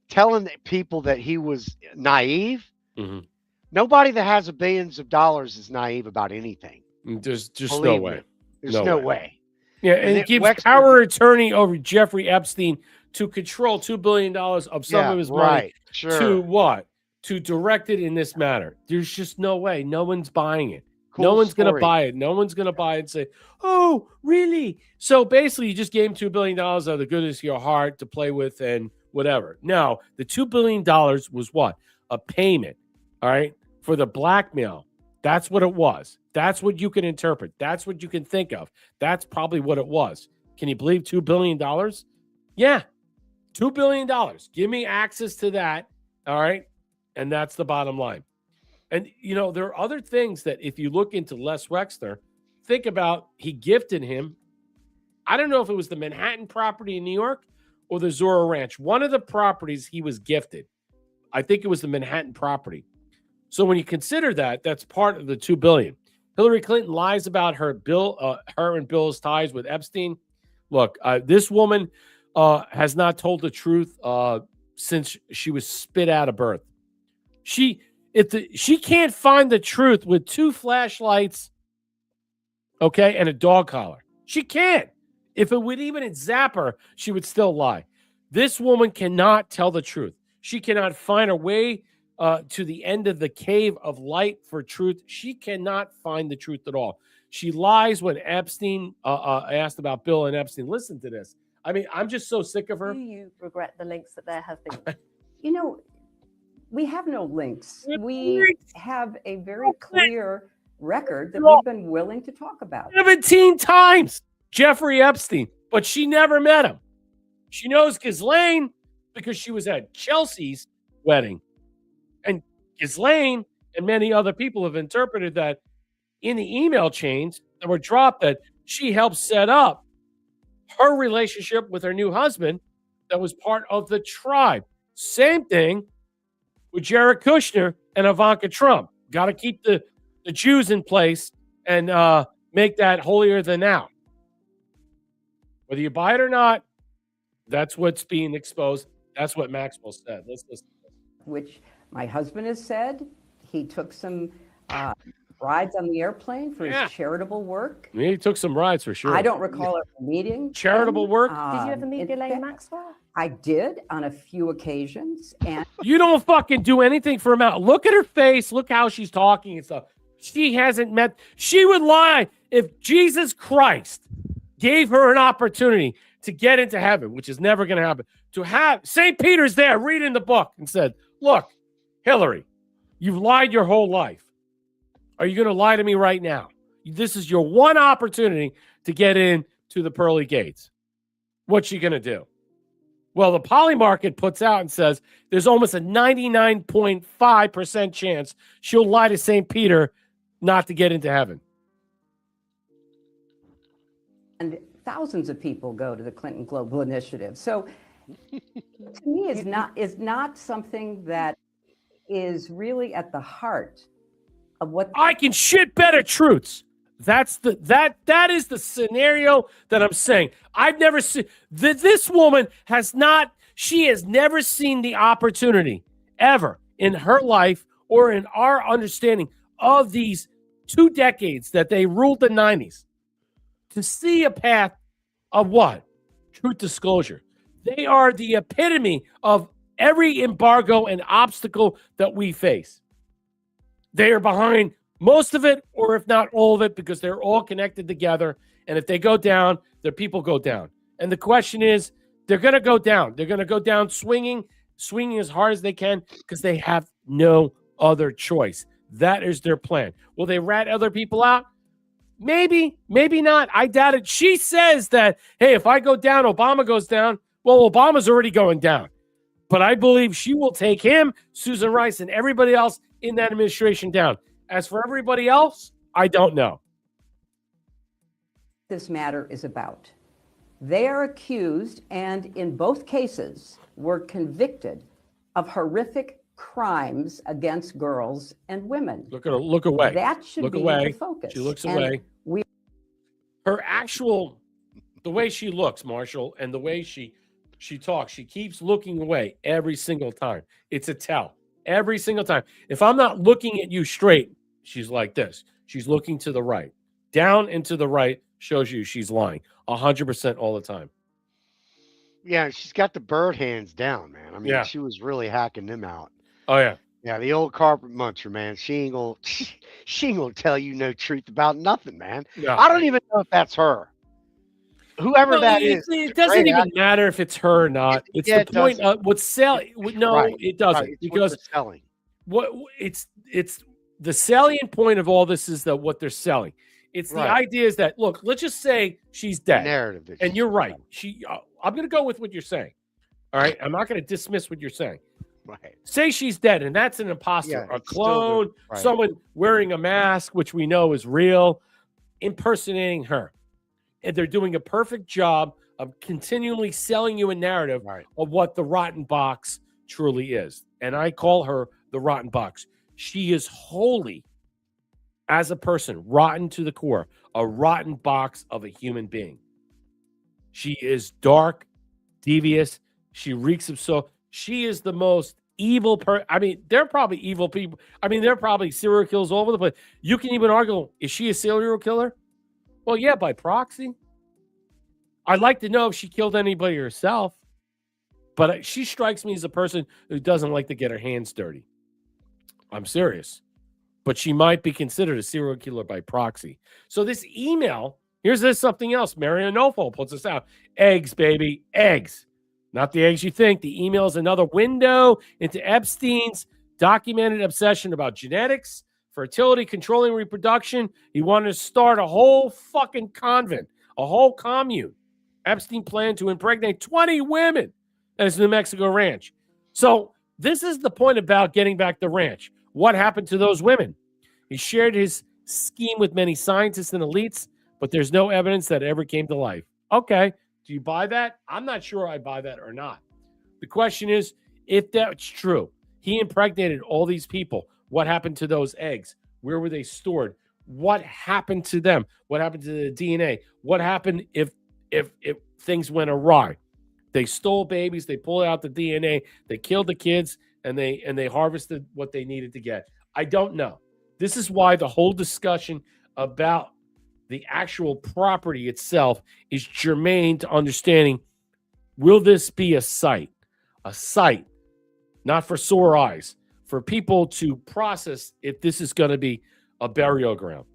telling people that he was naive. Mm-hmm. Nobody that has billions of dollars is naive about anything. There's just no way. There's no way. Yeah, and it gives power attorney over Jeffrey Epstein to control $2 billion of some of his money. Sure. To what? To direct it in this manner. There's just no way. No one's buying it. Cool no one's going to story. buy it. No one's going to buy it and say, oh, really? So basically, you just gave him $2 billion out of the goodness of your heart to play with and whatever. Now, the $2 billion was what? A payment, all right, for the blackmail. That's what it was. That's what you can interpret. That's what you can think of. That's probably what it was. Can you believe $2 billion? Yeah. $2 billion. Give me access to that. All right. And that's the bottom line. And, there are other things that if you look into Les Wexner, think about, he gifted him. I don't know if it was the Manhattan property in New York or the Zorro Ranch. One of the properties he was gifted. I think it was the Manhattan property. So when you consider that, that's part of the $2 billion. Hillary Clinton lies about her and Bill's ties with Epstein. Look, this woman has not told the truth since she was spit out of birth. She can't find the truth with 2 flashlights, okay, and a dog collar. She can't. If it would even zap her, she would still lie. This woman cannot tell the truth. She cannot find her way to the end of the cave of light for truth. She cannot find the truth at all. She lies when Epstein asked about Bill and Epstein. Listen to this. I mean, I'm just so sick of her. Do you regret the links that there have been? We have no links. We have a very clear record that we've been willing to talk about. 17 times, Jeffrey Epstein, but she never met him. She knows Ghislaine because she was at Chelsea's wedding. And Ghislaine and many other people have interpreted that in the email chains that were dropped that she helped set up her relationship with her new husband that was part of the tribe. Same thing with Jared Kushner and Ivanka Trump. Got to keep the Jews in place and make that holier than thou. Whether you buy it or not, that's what's being exposed. That's what Maxwell said. Let's listen to this. Which my husband has said. He took some rides on the airplane for his charitable work. He took some rides for sure. I don't recall a meeting. Charitable work? Did you ever meet Ghislaine Maxwell? I did on a few occasions. And you don't fucking do anything for him out. Look at her face. Look how she's talking and stuff. She hasn't met. She would lie if Jesus Christ gave her an opportunity to get into heaven, which is never going to happen. To have St. Peter's there reading the book and said, look, Hillary, you've lied your whole life. Are you going to lie to me right now? This is your one opportunity to get into the pearly gates. What's she going to do? Well, the poly market puts out and says there's almost a 99.5% chance she'll lie to St. Peter not to get into heaven. And thousands of people go to the Clinton Global Initiative. So to me, is not something that is really at the heart of what I can shit better truths. That is the scenario that I'm saying. I've never seen this woman has never seen the opportunity ever in her life or in our understanding of these 2 decades that they ruled the 90s to see a path of what? Truth disclosure. They are the epitome of every embargo and obstacle that we face. They are behind most of it, or if not all of it, because they're all connected together. And if they go down, their people go down. And the question is, they're going to go down. They're going to go down swinging as hard as they can because they have no other choice. That is their plan. Will they rat other people out? Maybe, maybe not. I doubt it. She says that, hey, if I go down, Obama goes down. Well, Obama's already going down. But I believe she will take him, Susan Rice, and everybody else in that administration down. As for everybody else, I don't know. This matter is about. They are accused and in both cases were convicted of horrific crimes against girls and women. Look at her. Look away. That should look be away. the focus. She looks away. The way she looks, Marshall, and the way she talks, she keeps looking away every single time. It's a tell. Every single time. If I'm not looking at you straight, she's like this. She's looking to the right. Down and to the right shows you she's lying 100% all the time. Yeah, she's got the bird hands down, man. I mean, she was really hacking them out. Oh, yeah. Yeah, the old carpet muncher, man. She ain't gonna tell you no truth about nothing, man. No. I don't even know if that's her. Whoever that is. It doesn't even matter if it's her or not. It's the point of what's selling. No, right. It doesn't. Right. Because selling. It's the salient point of all this is that what they're selling. It's the idea is that, look, let's just say she's dead. The narrative. And you're right. I'm going to go with what you're saying. All right. I'm not going to dismiss what you're saying. Right. Say she's dead, and that's an imposter, Yeah, a it's still clone, right. someone wearing a mask, which we know is real, impersonating her. And they're doing a perfect job of continually selling you a narrative Right. of what the rotten box truly is. And I call her the rotten box. She is wholly, as a person, rotten to the core, a rotten box of a human being. She is dark, devious. She reeks of soul. She is the most evil person. I mean, they're probably evil people. I mean, they're probably serial killers all over the place. You can even argue, is she a serial killer? Well, yeah, by proxy. I'd like to know if she killed anybody herself, but she strikes me as a person who doesn't like to get her hands dirty. I'm serious. But she might be considered a serial killer by proxy. So this email, here's something else. Marion Nofo puts this out. Eggs, baby, eggs. Not the eggs you think. The email is another window into Epstein's documented obsession about genetics, fertility, controlling reproduction. He wanted to start a whole fucking convent, a whole commune. Epstein planned to impregnate 20 women at his New Mexico ranch. So this is the point about getting back the ranch. What happened to those women? He shared his scheme with many scientists and elites, but there's no evidence that it ever came to life. Okay. Do you buy that? I'm not sure I buy that or not. The question is, if that's true, he impregnated all these people. What happened to those eggs? Where were they stored? What happened to them? What happened to the DNA? What happened if things went awry? They stole babies, they pulled out the DNA, they killed the kids, and they harvested what they needed to get. I don't know. This is why the whole discussion about the actual property itself is germane to understanding, will this be a site, not for sore eyes, for people to process if this is going to be a burial ground.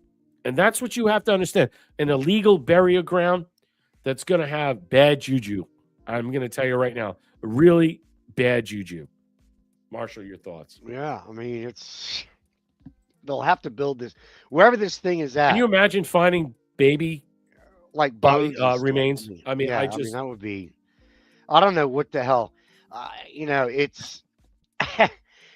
And that's what you have to understand. An illegal burial ground that's going to have bad juju. I'm going to tell you right now, really bad juju. Marshall, your thoughts? Yeah, I mean, they'll have to build this wherever this thing is at. Can you imagine finding baby like bones remains? I mean, yeah, I mean, that would be, I don't know what the hell. It's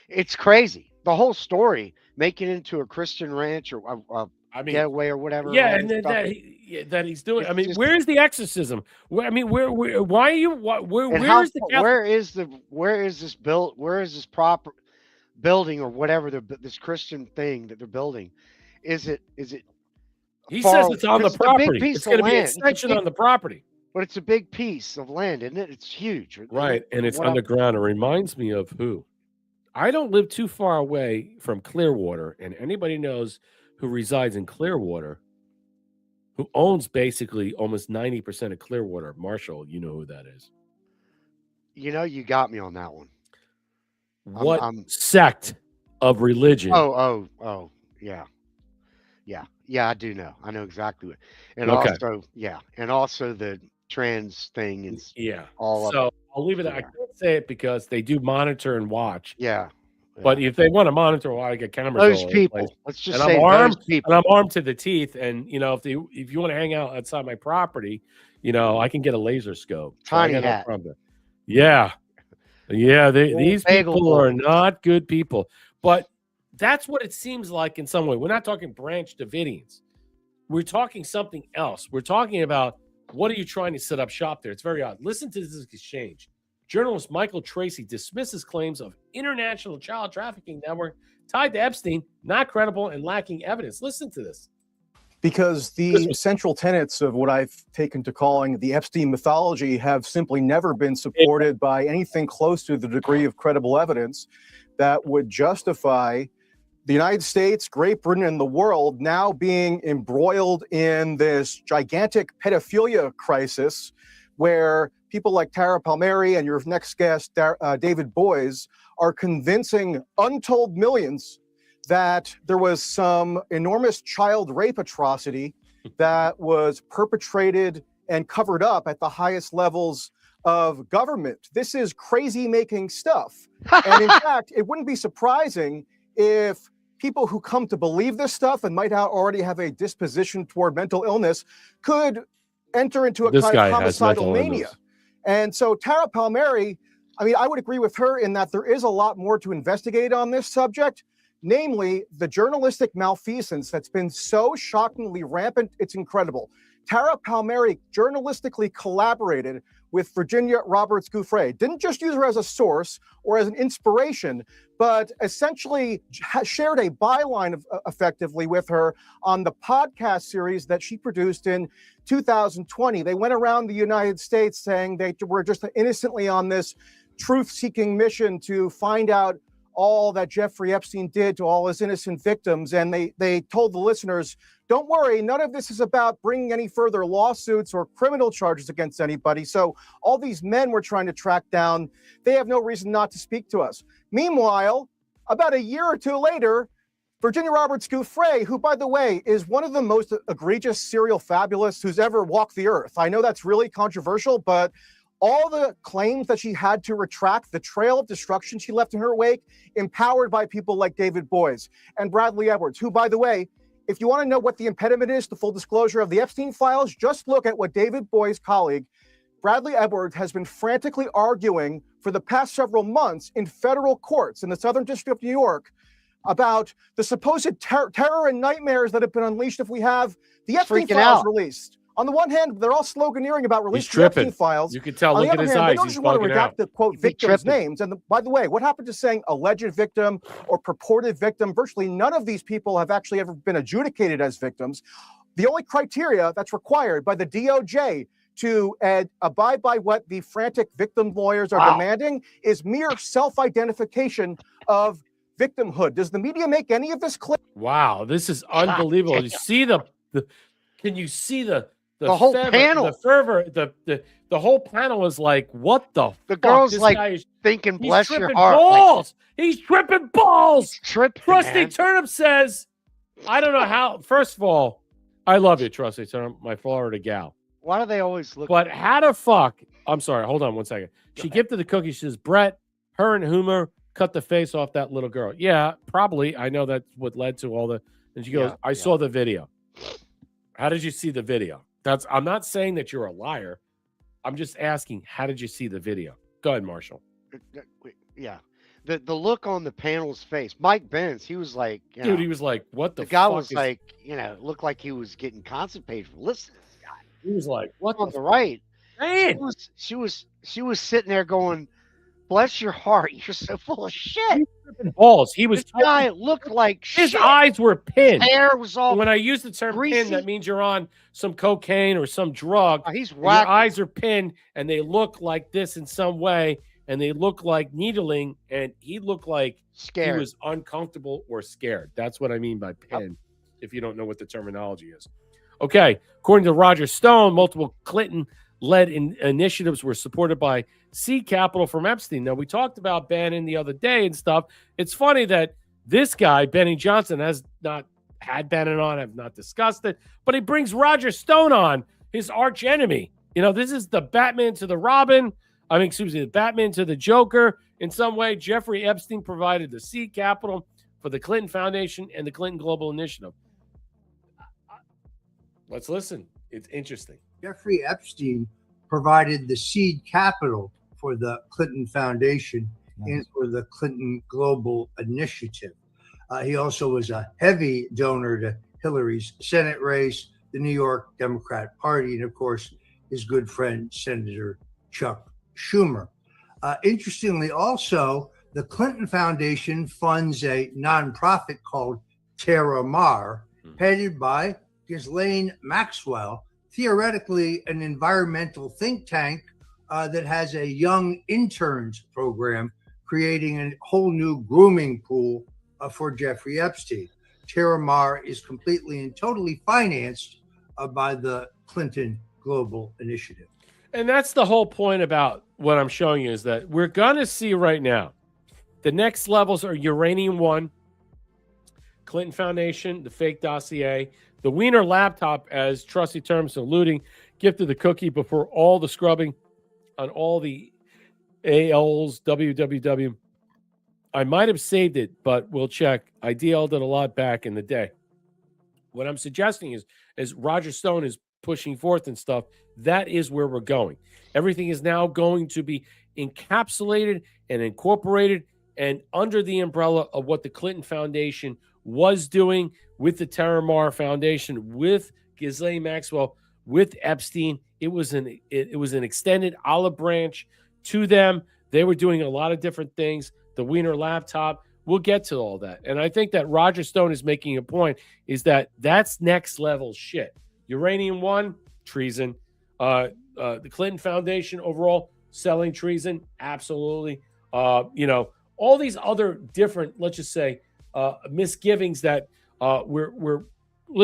it's crazy. The whole story, make it into a Christian ranch or getaway or whatever. Yeah, and then that he's doing. I mean, where's the exorcism? Why are you? Where is the Catholic? Where is this proper building or whatever this Christian thing that they're building? Is it? He says it's on the property. It's going to be an extension on the property. But it's a big piece of land, isn't it? It's huge. Right, and it's underground. It reminds me of who? I don't live too far away from Clearwater, and anybody knows who resides in Clearwater, who owns basically almost 90% of Clearwater. Marshall, you know who that is. You got me on that one. What sect of religion? Oh, yeah. Yeah, I do know. I know exactly what. And also the trans thing is all so I'll leave it at I can't say it because they do monitor and watch. Yeah. But if they want to monitor, I get cameras. Those people. Let's just say those people. And I'm armed to the teeth. And if you want to hang out outside my property, I can get a laser scope. Tiny hat. Yeah. These people are not good people. But that's what it seems like in some way. We're not talking Branch Davidians. We're talking something else. We're talking about, what are you trying to set up shop there? It's very odd. Listen to this exchange. Journalist Michael Tracy dismisses claims of international child trafficking network tied to Epstein, not credible and lacking evidence. Listen to this. Because the central tenets of what I've taken to calling the Epstein mythology have simply never been supported by anything close to the degree of credible evidence that would justify the United States, Great Britain, and the world now being embroiled in this gigantic pedophilia crisis where people like Tara Palmieri and your next guest, David Boies, are convincing untold millions that there was some enormous child rape atrocity that was perpetrated and covered up at the highest levels of government. This is crazy making stuff. And in fact, it wouldn't be surprising if people who come to believe this stuff and might already have a disposition toward mental illness could enter into a kind of homicidal mania. And so Tara Palmieri I mean, I would agree with her in that there is a lot more to investigate on this subject, namely the journalistic malfeasance that's been so shockingly rampant. It's incredible. Tara Palmieri journalistically collaborated with Virginia Roberts Giuffre, didn't just use her as a source or as an inspiration, but essentially shared a byline effectively with her on the podcast series that she produced in 2020. They went around the United States saying they were just innocently on this truth-seeking mission to find out all that Jeffrey Epstein did to all his innocent victims. And they told the listeners, don't worry, none of this is about bringing any further lawsuits or criminal charges against anybody. So all these men we're trying to track down, they have no reason not to speak to us. Meanwhile, about a year or two later, Virginia Roberts Giuffre, who, by the way, is one of the most egregious serial fabulists who's ever walked the earth. I know that's really controversial, but all the claims that she had to retract, the trail of destruction she left in her wake, empowered by people like David Boies and Bradley Edwards, who, by the way, if you want to know what the impediment is to full disclosure of the Epstein files, just look at what David Boies' colleague, Bradley Edwards, has been frantically arguing for the past several months in federal courts in the Southern District of New York about the supposed terror and nightmares that have been unleashed if we have the Epstein files released. On the one hand, they're all sloganeering about releasing the Epstein files. You can tell. On Look the at other his hand, eyes. they don't He's just want to bugging redact out. the quote victims' names. And by the way, what happened to saying alleged victim or purported victim? Virtually none of these people have actually ever been adjudicated as victims. The only criteria that's required by the DOJ to abide by what the frantic victim lawyers are demanding is mere self-identification of victimhood. Does the media make any of this clear? Wow, this is unbelievable. You see can you see the whole fervor, panel? the fervor, the whole panel is like, what the The fuck? girl's This like guy is, thinking, he's bless your tripping heart. balls. He's tripping balls. Tripping, Trusty man. Turnip says, I don't know how. First of all, I love you, Trusty Turnip, my Florida gal. Why do they always look? But how the fuck? I'm sorry. Hold on one second. She gifted the cookie. She says, Brett, her and Hoomer cut the face off that little girl. Yeah, probably. I know that's what led to all the. And she goes, I saw the video. How did you see the video? I'm not saying that you're a liar. I'm just asking, how did you see the video? Go ahead, Marshall. Yeah. The look on the panel's face. Mike Benz, he was like, Dude, he was like, what the guy fuck was like, looked like he was getting constipated from listening to this guy. He was like, what On the the right. man? She was sitting there going, bless your heart, you're so full of shit. Balls. He was This guy looked like his shit. eyes were pinned. His hair was all When I use the term greasy. pin, that means you're on some cocaine or some drug. He's Your whacked. eyes are pinned and they look like this in some way, and they look like needling, and he looked like Scared. he was uncomfortable or scared. That's what I mean by pin, if you don't know what the terminology is. Okay, according to Roger Stone, multiple Clinton-led initiatives were supported by seed capital from Epstein. Now, we talked about Bannon the other day and stuff. It's funny that this guy, Benny Johnson, has not had Bannon on, have not discussed it, but he brings Roger Stone on, his arch enemy. This is the Batman to the Robin. The Batman to the Joker. In some way, Jeffrey Epstein provided the seed capital for the Clinton Foundation and the Clinton Global Initiative. Let's listen. It's interesting. Jeffrey Epstein provided the seed capital for the Clinton Foundation and for the Clinton Global Initiative. He also was a heavy donor to Hillary's Senate race, the New York Democrat Party, and of course, his good friend, Senator Chuck Schumer. Interestingly, also, the Clinton Foundation funds a nonprofit called Terra Mar, headed by Ghislaine Maxwell, theoretically an environmental think tank that has a young interns program, creating a whole new grooming pool for Jeffrey Epstein. Terra Mar is completely and totally financed by the Clinton Global Initiative. And that's the whole point about what I'm showing you, is that we're going to see right now, the next levels are Uranium One, Clinton Foundation, the fake dossier, the Wiener laptop, as Trusty Terms alluding, gifted the cookie before all the scrubbing on all the ALs, www. I might have saved it, but we'll check. I DL'd it a lot back in the day. What I'm suggesting is Roger Stone is pushing forth and stuff, that is where we're going. Everything is now going to be encapsulated and incorporated and under the umbrella of what the Clinton Foundation was doing with the Terramar Foundation, with Ghislaine Maxwell, with Epstein. It was an extended olive branch to them. They were doing a lot of different things. The Wiener laptop. We'll get to all that. And I think that Roger Stone is making a point, is that that's next level shit. Uranium One, treason. The Clinton Foundation overall, selling treason, absolutely. All these other different, let's just say, misgivings that we're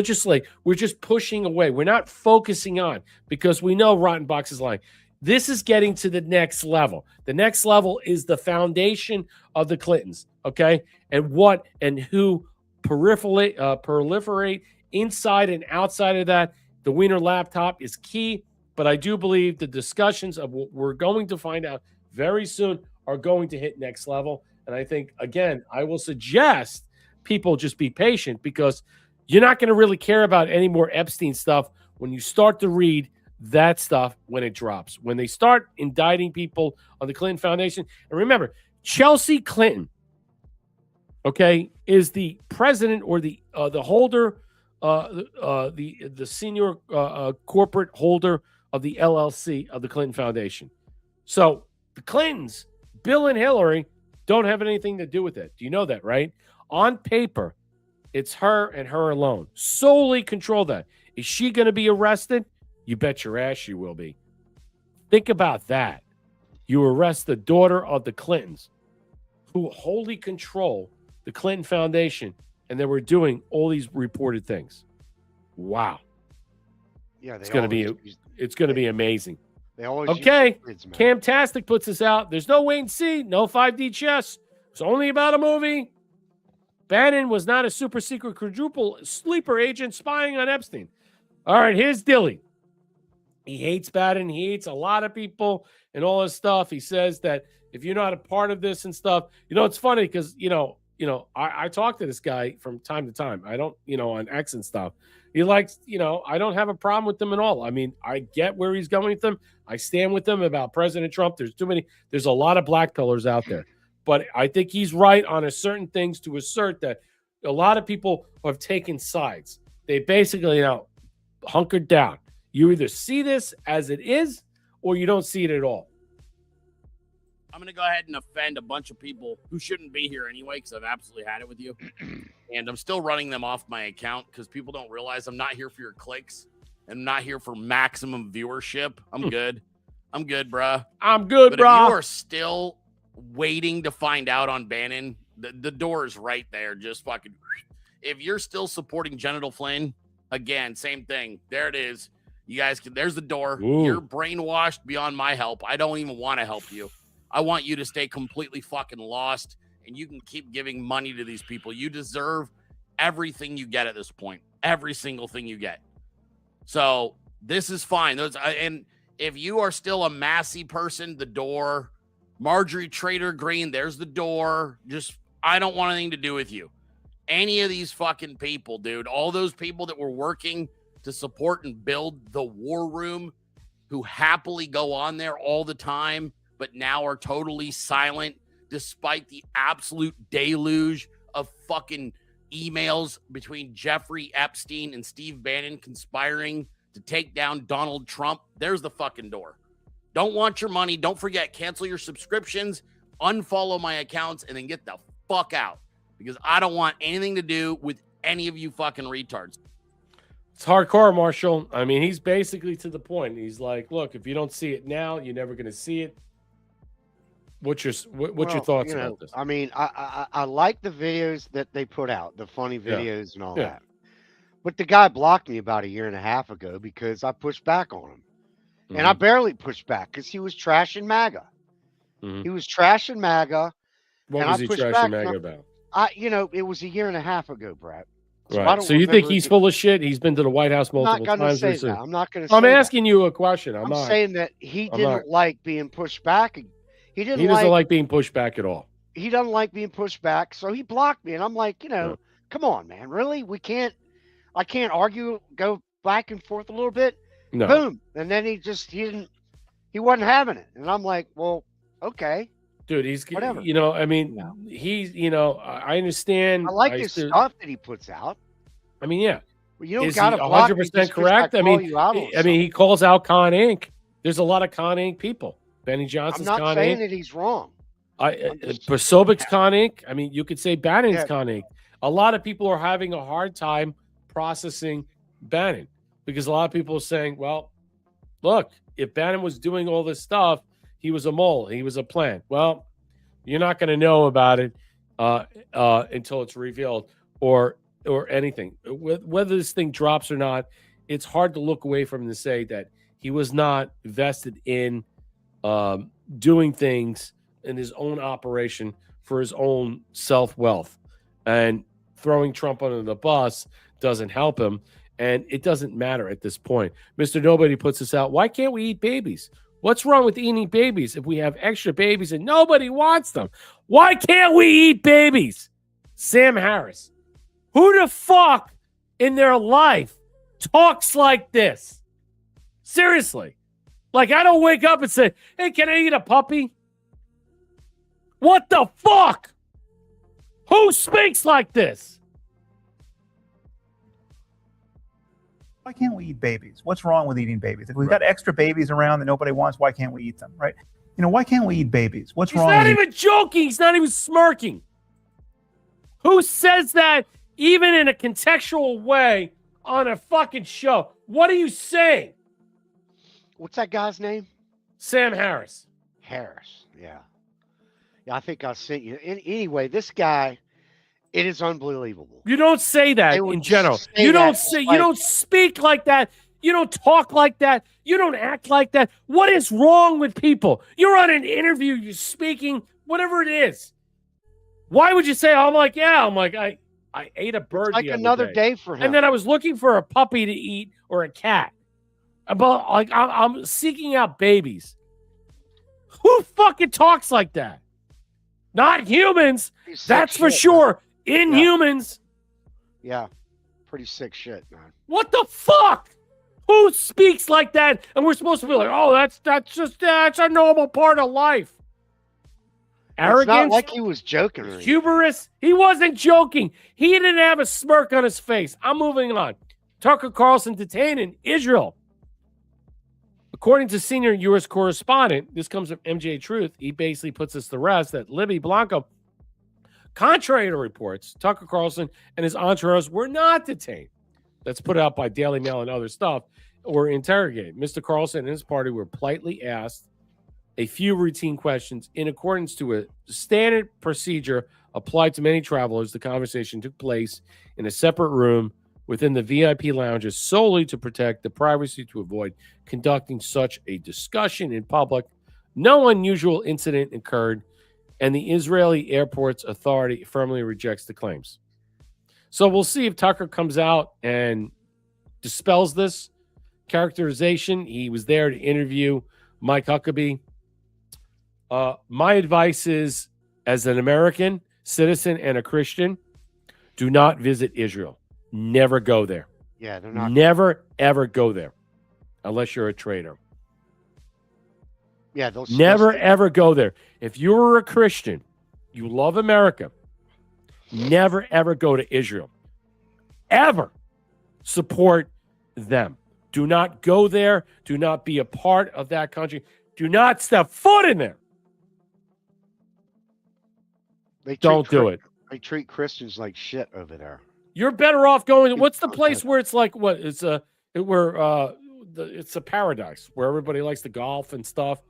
just pushing away. We're not focusing on, because we know Rotten Box is lying. This is getting to the next level. The next level is the foundation of the Clintons, okay? And what and who proliferate inside and outside of that. The Wiener laptop is key, but I do believe the discussions of what we're going to find out very soon are going to hit next level. And I think, again, I will suggest people just be patient, because you're not going to really care about any more Epstein stuff when you start to read that stuff when it drops. When they start indicting people on the Clinton Foundation. And remember, Chelsea Clinton, okay, is the president or the holder, the senior corporate holder of the LLC of the Clinton Foundation. So the Clintons, Bill and Hillary, don't have anything to do with it. Do you know that, right? On paper, it's her and her alone. Solely control that. Is she going to be arrested? You bet your ass she will be. Think about that. You arrest the daughter of the Clintons, who wholly control the Clinton Foundation, and they were doing all these reported things. Wow. Yeah, it's going to be amazing. They always okay. Camtastic puts this out. There's no wait and see, no 5D chess. It's only about a movie. Bannon was not a super secret quadruple sleeper agent spying on Epstein. All right, here's Dilly. He hates Bannon. He hates a lot of people and all this stuff. He says that if you're not a part of this and stuff, it's funny because, I talk to this guy from time to time. I don't, on X and stuff. He likes, I don't have a problem with them at all. I mean, I get where he's going with them. I stand with them about President Trump. There's a lot of black pillars out there. But I think he's right on a certain things to assert that a lot of people have taken sides. They basically, hunkered down. You either see this as it is or you don't see it at all. I'm going to go ahead and offend a bunch of people who shouldn't be here anyway, because I've absolutely had it with you. And I'm still running them off my account because people don't realize I'm not here for your clicks. I'm not here for maximum viewership. I'm good. I'm good, bruh. I'm good, but bruh. If you are still waiting to find out on Bannon, the door is right there. Just fucking. If you're still supporting Genital Flynn, again, same thing. There it is. You guys can. There's the door. Ooh. You're brainwashed beyond my help. I don't even want to help you. I want you to stay completely fucking lost, and you can keep giving money to these people. You deserve everything you get at this point. Every single thing you get. So this is fine. And if you are still a Massey person, the door. Marjorie Trader Green, there's the door. I don't want anything to do with you. Any of these fucking people, dude. All those people that were working to support and build the war room, who happily go on there all the time, but now are totally silent despite the absolute deluge of fucking emails between Jeffrey Epstein and Steve Bannon conspiring to take down Donald Trump. There's the fucking door. Don't want your money. Don't forget, cancel your subscriptions, unfollow my accounts, and then get the fuck out, because I don't want anything to do with any of you fucking retards. It's hardcore, Marshall. I mean, he's basically to the point. He's like, look, if you don't see it now, you're never going to see it. What's your thoughts about this? I mean, I like the videos that they put out, the funny videos and all that. But the guy blocked me about a year and a half ago because I pushed back on him. Mm-hmm. And I barely pushed back because he was trashing MAGA. Mm-hmm. He was trashing MAGA. What was he trashing MAGA about? It was a year and a half ago, Brett. So right. So you think he's full of shit? He's been to the White House multiple times. I'm not going to say I'm asking you a question. I'm saying that he didn't like being pushed back. He doesn't like being pushed back at all. He doesn't like being pushed back, so he blocked me. And I'm like, come on, man. Really? I can't argue, go back and forth a little bit. No. Boom. And then he wasn't having it. And I'm like, well, okay. Dude, he's Whatever. I mean, he's I understand. I like his stuff that he puts out. I mean, yeah. Well, you don't Is he got to block 100% correct? I mean, he calls out Con Inc. There's a lot of Con Inc. people. Benny I'm Johnson's not Con saying Inc. that he's wrong. Sobek's Con Inc. I mean, you could say Bannon's Con Inc. A lot of people are having a hard time processing Bannon because a lot of people are saying, well, look, if Bannon was doing all this stuff, he was a mole. He was a plant. Well, you're not going to know about it until it's revealed or anything. Whether this thing drops or not, it's hard to look away from him to say that he was not vested in doing things in his own operation for his own self-wealth. And throwing Trump under the bus doesn't help him. And it doesn't matter at this point. Mr. Nobody puts this out. Why can't we eat babies? What's wrong with eating babies if we have extra babies and nobody wants them? Why can't we eat babies? Sam Harris. Who the fuck in their life talks like this? Seriously. Like, I don't wake up and say, hey, can I eat a puppy? What the fuck? Who speaks like this? Why can't we eat babies? What's wrong with eating babies? If we've got extra babies around that nobody wants, why can't we eat them, right? Why can't we eat babies? What's wrong? He's not even joking. He's not even smirking. Who says that even in a contextual way on a fucking show? What are you saying? What's that guy's name? Sam Harris. Harris, yeah. Yeah, I think I sent you. Anyway, this guy, it is unbelievable. You don't say that in general. You don't speak like that. You don't talk like that. You don't act like that. What is wrong with people? You're on an interview, you're speaking, whatever it is. Why would you say, I ate a bird like the other another day for him. And then I was looking for a puppy to eat or a cat. But I'm seeking out babies. Who fucking talks like that? Not humans. That's for sure. Inhumans. Yeah. Pretty sick shit, man. What the fuck? Who speaks like that? And we're supposed to be like, oh, that's a normal part of life. Arrogance. It's not like he was joking. Or hubris. He wasn't joking. He didn't have a smirk on his face. I'm moving on. Tucker Carlson detained in Israel. According to senior U.S. correspondent, this comes from MJ Truth. He basically puts us to rest that Libby Blanco, contrary to reports, Tucker Carlson and his entourage were not detained. That's put out by Daily Mail and other stuff, or interrogated. Mr. Carlson and his party were politely asked a few routine questions in accordance to a standard procedure applied to many travelers. The conversation took place in a separate room within the VIP lounges solely to protect the privacy to avoid conducting such a discussion in public. No unusual incident occurred, and the Israeli Airports Authority firmly rejects the claims. So we'll see if Tucker comes out and dispels this characterization. He was there to interview Mike Huckabee. My advice is, as an American citizen and a Christian, do not visit Israel. Never go there. Yeah, they're not. Never, ever go there unless you're a traitor. Yeah, they'll never, ever go there. If you're a Christian, you love America, never, ever go to Israel. Ever support them. Do not go there. Do not be a part of that country. Do not step foot in there. Don't do it. They treat Christians like shit over there. You're better off going. What's the place where it's like what? It's a paradise where everybody likes to golf and stuff.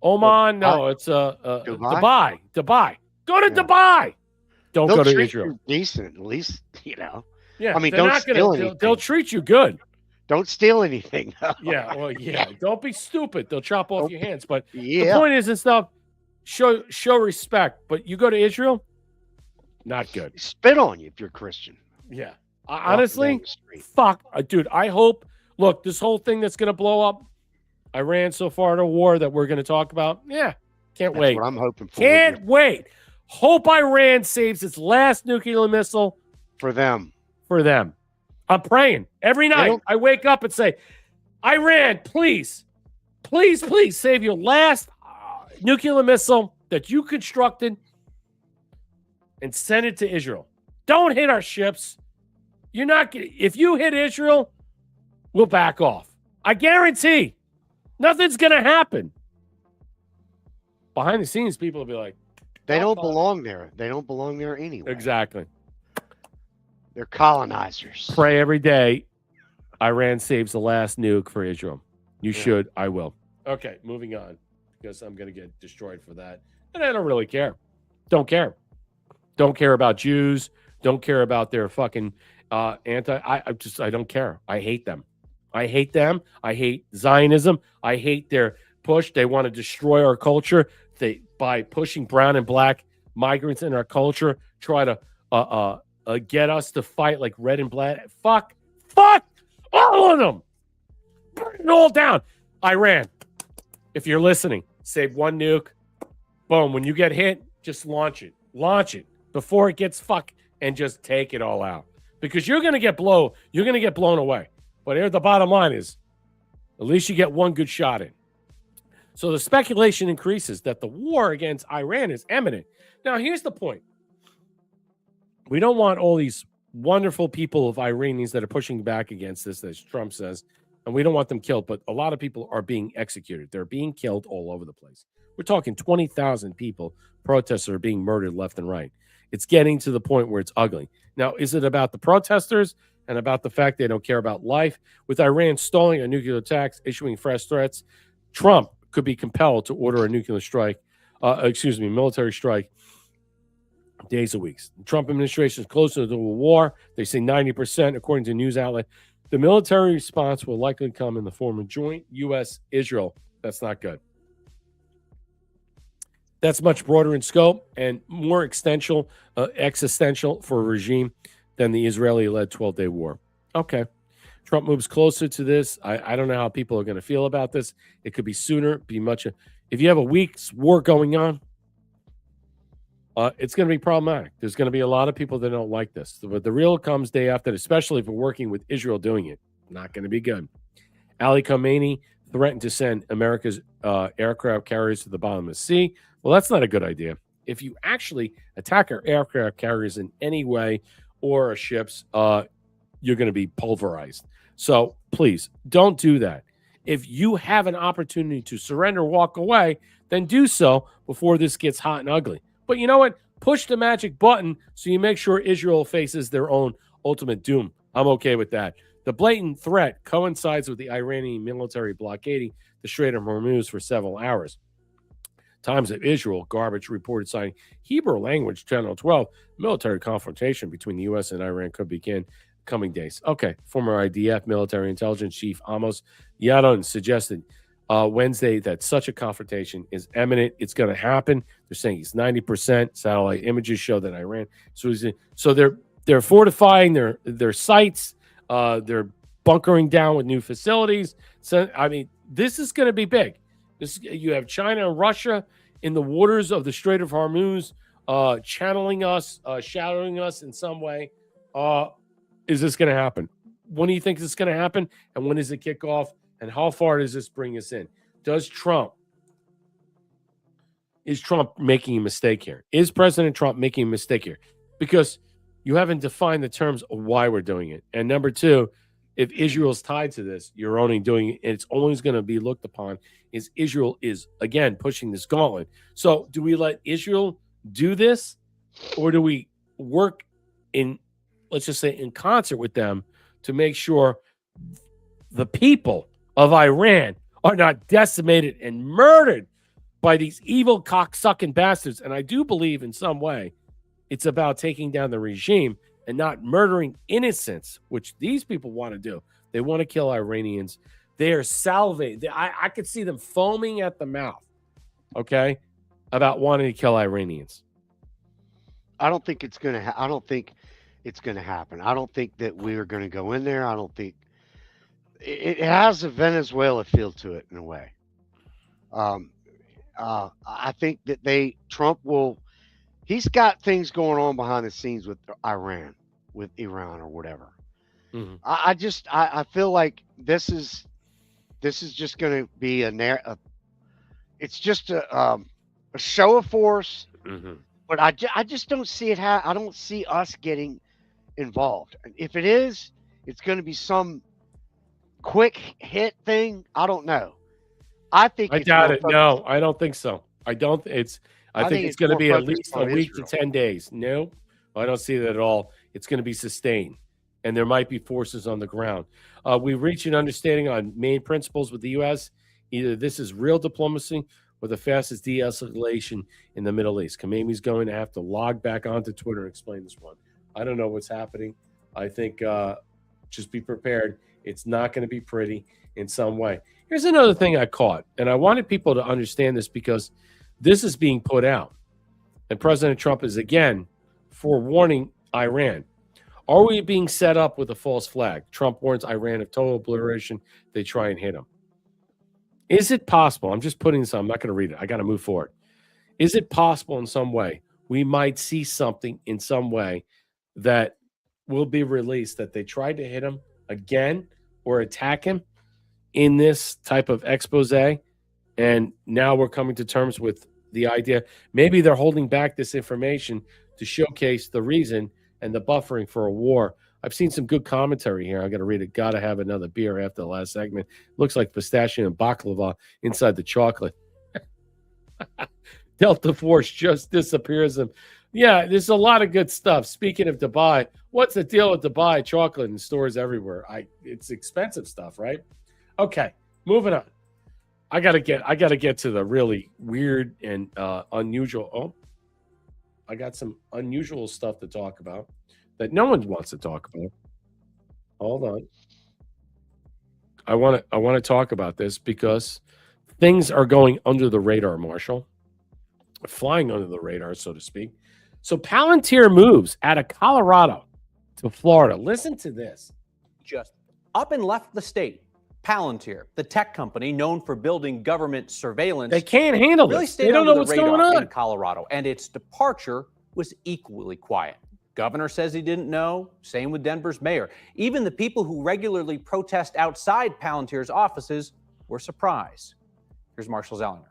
Oman? No, it's Dubai. Dubai. Go to Dubai. Don't go to Israel. Decent, at least Yeah. I mean, don't steal anything. They'll treat you good. Don't steal anything. Yeah. Well, yeah. Don't be stupid. They'll chop off your hands. But the point is and stuff. Show respect. But you go to Israel, not good. They spit on you if you're Christian. Yeah. Honestly, fuck, dude. I hope. Look, this whole thing that's going to blow up, Iran so far in a war that we're going to talk about. Yeah, can't wait. What I'm hoping for. Can't wait. Hope Iran saves its last nuclear missile for them. I'm praying every night. I wake up and say, Iran, please, please, please save your last nuclear missile that you constructed and send it to Israel. Don't hit our ships. You're not gonna, if you hit Israel, we'll back off. I guarantee nothing's going to happen. Behind the scenes, people will be like, They don't belong there. They don't belong there anyway. exactly. They're colonizers. Pray every day Iran saves the last nuke for Israel. You should. I will. Okay, moving on, because I'm going to get destroyed for that. And I don't really care. Don't care. Don't care about Jews. Don't care about their fucking I don't care. I hate them. I hate them. I hate Zionism. I hate their push. They want to destroy our culture. They, by pushing brown and black migrants in our culture, try to get us to fight like red and black. Fuck all of them. Burn it all down. Iran, if you're listening, save one nuke. Boom. When you get hit, just launch it. Launch it before it gets fucked and just take it all out. Because you're gonna get blown away. But here the bottom line is, at least you get one good shot in. So the speculation increases that the war against Iran is imminent. Now, here's the point. We don't want all these wonderful people of Iranians that are pushing back against this, as Trump says, and we don't want them killed, but a lot of people are being executed. They're being killed all over the place. We're talking 20,000 people, protesters are being murdered left and right. It's getting to the point where it's ugly. Now, is it about the protesters and about the fact they don't care about life? With Iran stalling a nuclear attacks, issuing fresh threats, Trump could be compelled to order a nuclear strike, military strike, days or weeks. The Trump administration is closer to a war. They say 90%, according to a news outlet. The military response will likely come in the form of joint U.S.-Israel. That's not good. That's much broader in scope and more existential for a regime than the Israeli-led 12-day war. Okay. Trump moves closer to this. I don't know how people are going to feel about this. It could be sooner, be much. If you have a week's war going on, it's going to be problematic. There's going to be a lot of people that don't like this. But the real comes day after, especially if we're working with Israel doing it. Not going to be good. Ali Khamenei threatened to send America's aircraft carriers to the bottom of the sea. Well, that's not a good idea. If you actually attack our aircraft carriers in any way or our ships, you're going to be pulverized. So please don't do that. If you have an opportunity to surrender, walk away, then do so before this gets hot and ugly. But you know what? Push the magic button so you make sure Israel faces their own ultimate doom. I'm okay with that. The blatant threat coincides with the Iranian military blockading the Strait of Hormuz for several hours. Times of Israel, garbage reported citing Hebrew language, Channel 12, military confrontation between the U.S. and Iran could begin coming days. Okay, former IDF military intelligence chief Amos Yadon suggested Wednesday that such a confrontation is imminent. It's going to happen. They're saying it's 90%. Satellite images show that Iran. So they're fortifying their sites. They're bunkering down with new facilities. So I mean, this is going to be big. You have China and Russia in the waters of the Strait of Hormuz, channeling us, shadowing us in some way. Is this going to happen? When do you think this is going to happen? And when does it kick off? And how far does this bring us in? Is Trump making a mistake here? Is President Trump making a mistake here? Because you haven't defined the terms of why we're doing it. And number two, if Israel's tied to this, you're only doing it, and it's always going to be looked upon is Israel is, again, pushing this gauntlet. So do we let Israel do this, or do we work in, let's just say, in concert with them to make sure the people of Iran are not decimated and murdered by these evil cocksucking bastards? And I do believe in some way it's about taking down the regime and not murdering innocents, which these people want to do. They want to kill Iranians. They are salivating. I could see them foaming at the mouth, okay, about wanting to kill Iranians. I don't think it's going to I don't think it's going to happen. I don't think that we are going to go in there. I don't think it has a Venezuela feel to it in a way. I think that Trump will, he's got things going on behind the scenes with Iran or whatever. Mm-hmm. I feel like this is this is just going to be it's just a show of force. Mm-hmm. But I just don't see it. I don't see us getting involved. If it is, it's going to be some quick hit thing. I don't know. I think I doubt it. No, I don't think so. I don't. I think it's going to be at least a week to 10 days. No, I don't see that at all. It's going to be sustained, and there might be forces on the ground. We reach an understanding on main principles with the U.S. Either this is real diplomacy or the fastest de-escalation in the Middle East. Khamenei's going to have to log back onto Twitter and explain this one. I don't know what's happening. I think just be prepared. It's not going to be pretty in some way. Here's another thing I caught, and I wanted people to understand this because this is being put out. And President Trump is, again, forewarning Iran. Are we being set up with a false flag? Trump warns Iran of total obliteration. They try and hit him. Is it possible? I'm just putting this on. I'm not going to read it. I got to move forward. Is it possible in some way we might see something in some way that will be released that they tried to hit him again or attack him in this type of expose? And now we're coming to terms with the idea maybe they're holding back this information to showcase the reason and the buffering for a war. I've seen some good commentary here. I got to read it. Got to have another beer after the last segment. Looks like pistachio and baklava inside the chocolate. Delta Force just disappears. Yeah, there's a lot of good stuff. Speaking of Dubai, what's the deal with Dubai chocolate in stores everywhere? It's expensive stuff, right? Okay, moving on. I gotta get to the really weird and unusual. Oh, I got some unusual stuff to talk about that no one wants to talk about. Hold on. I want to talk about this because things are going under the radar, Marshall. Flying under the radar, so to speak. So Palantir moves out of Colorado to Florida. Listen to this. Just up and left the state. Palantir, the tech company known for building government surveillance, they can't handle really this. They don't know what's going on in Colorado, and its departure was equally quiet. Governor says he didn't know. Same with Denver's mayor. Even the people who regularly protest outside Palantir's offices were surprised. Here's Marshall Zellinger.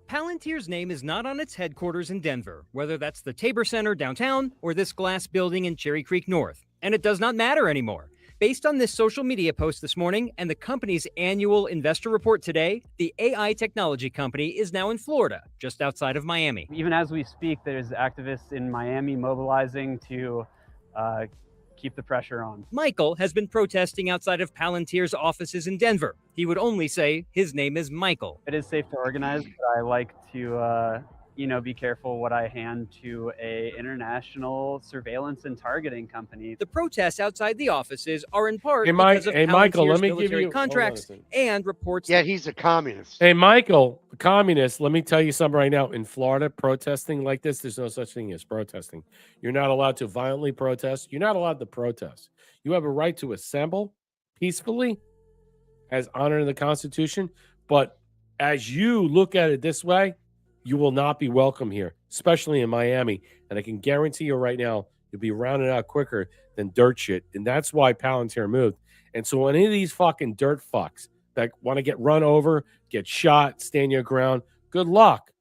Palantir's name is not on its headquarters in Denver, whether that's the Tabor Center downtown or this glass building in Cherry Creek North. And it does not matter anymore. Based on this social media post this morning and the company's annual investor report today, the AI technology company is now in Florida, just outside of Miami. Even as we speak, there's activists in Miami mobilizing to keep the pressure on. Michael has been protesting outside of Palantir's offices in Denver. He would only say his name is Michael. It is safe to organize, but I like to be careful what I hand to a international surveillance and targeting company. The protests outside the offices are in part because of Palantir's let me military give you contracts and reports. Yeah, he's a communist. Hey, Michael, the communist, let me tell you something right now. In Florida, protesting like this, there's no such thing as protesting. You're not allowed to violently protest. You're not allowed to protest. You have a right to assemble peacefully as honored in the Constitution. But as you look at it this way, you will not be welcome here, especially in Miami. And I can guarantee you right now, you'll be rounded out quicker than dirt shit. And that's why Palantir moved. And so any of these fucking dirt fucks that want to get run over, get shot, stand your ground, good luck.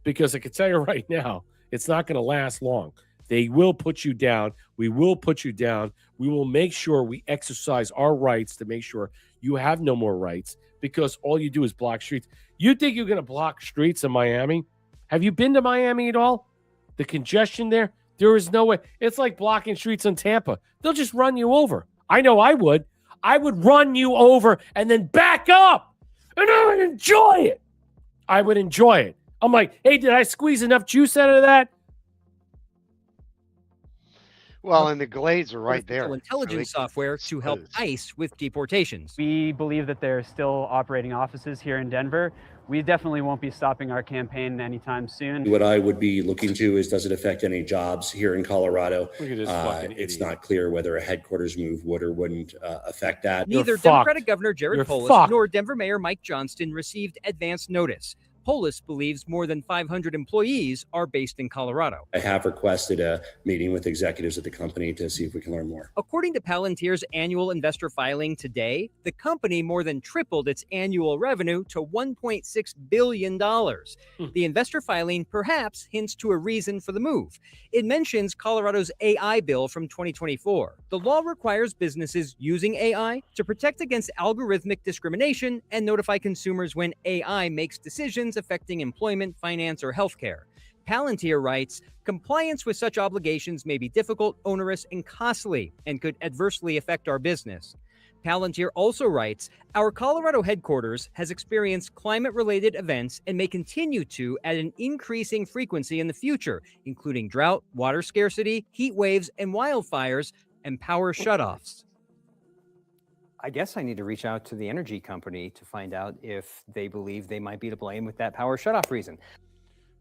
Because I can tell you right now, it's not going to last long. They will put you down. We will put you down. We will make sure we exercise our rights to make sure you have no more rights because all you do is block streets. You think you're going to block streets in Miami? Have you been to Miami at all? The congestion there? There is no way. It's like blocking streets in Tampa. They'll just run you over. I know I would. I would run you over and then back up. And I would enjoy it. I would enjoy it. I'm like, hey, did I squeeze enough juice out of that? Well, and the Glades are right there. Intelligence software to help ICE with deportations. We believe that they're still operating offices here in Denver. We definitely won't be stopping our campaign anytime soon. What I would be looking to is, does it affect any jobs here in Colorado? Look at this fucking it's idiot. not clear whether a headquarters move would or wouldn't affect that. Neither You're Democratic fucked. Governor Jared You're Polis fucked. nor Denver Mayor Mike Johnston received advance notice. Polis believes more than 500 employees are based in Colorado. I have requested a meeting with executives at the company to see if we can learn more. According to Palantir's annual investor filing today, the company more than tripled its annual revenue to $1.6 billion. The investor filing perhaps hints to a reason for the move. It mentions Colorado's AI bill from 2024. The law requires businesses using AI to protect against algorithmic discrimination and notify consumers when AI makes decisions affecting employment, finance, or healthcare. Palantir writes, compliance with such obligations may be difficult, onerous, and costly, and could adversely affect our business. Palantir also writes, our Colorado headquarters has experienced climate-related events and may continue to at an increasing frequency in the future, including drought, water scarcity, heat waves, and wildfires, and power shutoffs. I guess I need to reach out to the energy company to find out if they believe they might be to blame with that power shutoff reason.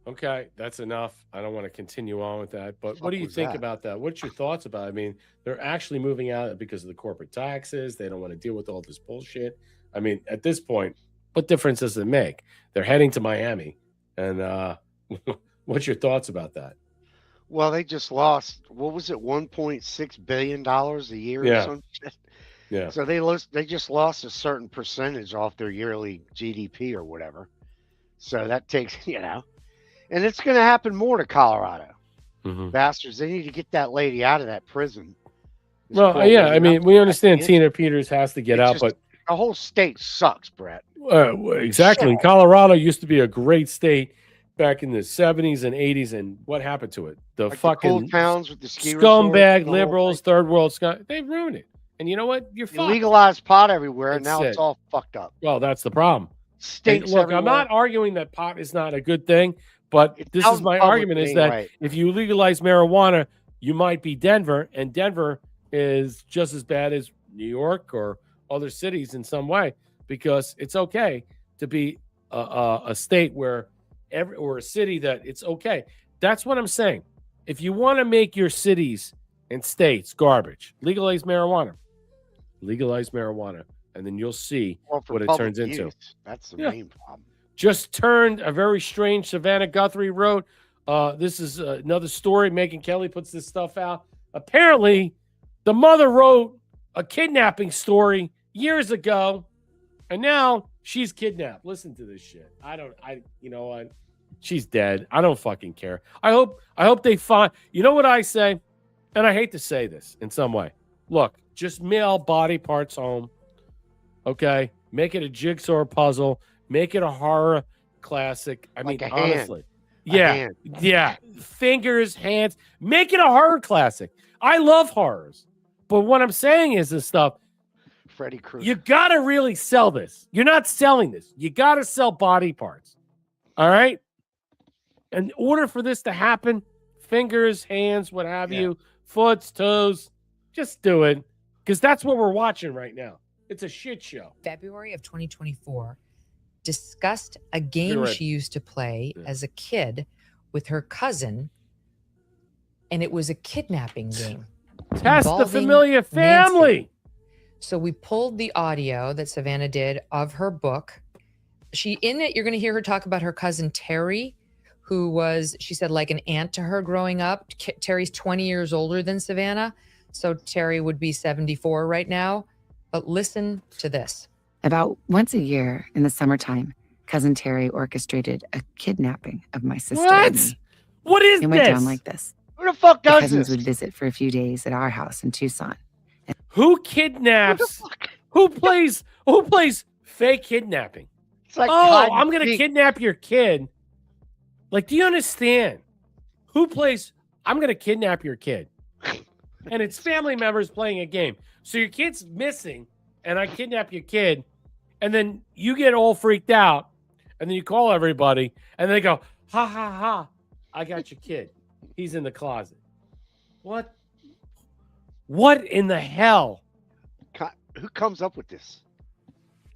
Okay, that's enough. I don't want to continue on with that. But what do you think about that? What's your thoughts about it? I mean, they're actually moving out because of the corporate taxes. They don't want to deal with all this bullshit. I mean, at this point, what difference does it make? They're heading to Miami. And what's your thoughts about that? Well, they just lost, what was it, $1.6 billion a year or some shit? Yeah. So they just lost a certain percentage off their yearly GDP or whatever. So that takes, and it's going to happen more to Colorado. Bastards. They need to get that lady out of that prison. Well, yeah, I mean, we understand Tina Peters has to get out, but the whole state sucks, Brett. Exactly. Colorado used to be a great state back in the 70s and 80s, and what happened to it? The fucking cool towns with the ski scumbag resort, liberals, third world they ruined it. And you know what? You're fucked. Legalized pot everywhere, and That's now it's all fucked up. Well, that's the problem. Stinks Look, everywhere. I'm not arguing that pot is not a good thing, but this is my argument is that if you legalize marijuana, you might be Denver, and Denver is just as bad as New York or other cities in some way, because it's okay to be a state or a city that it's okay. That's what I'm saying. If you want to make your cities and states garbage, legalize marijuana, and then you'll see what it turns into. That's the main problem. Just turned a very strange. Savannah Guthrie wrote, this is another story. Megyn Kelly puts this stuff out. Apparently, the mother wrote a kidnapping story years ago, and now she's kidnapped. Listen to this shit. You know what? She's dead. I don't fucking care. I hope they find, you know what I say? And I hate to say this in some way. Look, just mail body parts home. Okay? Make it a jigsaw puzzle. Make it a horror classic. I mean, honestly. Yeah. Fingers, hands. Make it a horror classic. I love horrors. But what I'm saying is this stuff, Freddy Krueger. you got to really sell this. You're not selling this. You got to sell body parts. All right? In order for this to happen, fingers, hands, what have you, foots, toes, just do it. Because that's what we're watching right now. It's a shit show. February of 2024, discussed a game she used to play as a kid with her cousin, and it was a kidnapping game. Test the familiar family. Nancy. So we pulled the audio that Savannah did of her book. In it, you're going to hear her talk about her cousin Terry, who was, she said, like an aunt to her growing up. Terry's 20 years older than Savannah. So Terry would be 74 right now. But listen to this. About once a year in the summertime, Cousin Terry orchestrated a kidnapping of my sister. What? What is this? It went down like this. Who the fuck does cousins this? would visit for a few days at our house in Tucson. Who kidnaps? Who plays fake kidnapping? It's like I'm going to kidnap your kid. Like, do you understand? Who plays, I'm going to kidnap your kid. And it's family members playing a game. So your kid's missing, and I kidnap your kid, and then you get all freaked out, and then you call everybody, and they go, ha, ha, ha, I got your kid. He's in the closet. What? What in the hell? Who comes up with this?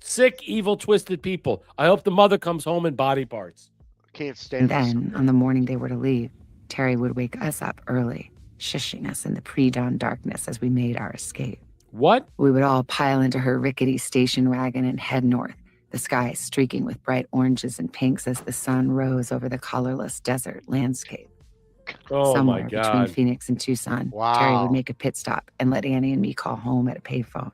Sick, evil, twisted people. I hope the mother comes home in body parts. Can't stand And then, on the morning they were to leave, Terry would wake us up early, shushing us in the pre-dawn darkness as we made our escape. What? We would all pile into her rickety station wagon and head north, the sky streaking with bright oranges and pinks as the sun rose over the colorless desert landscape. Oh Somewhere my between God. Phoenix and Tucson, Terry would Wow. make a pit stop and let Annie and me call home at a payphone.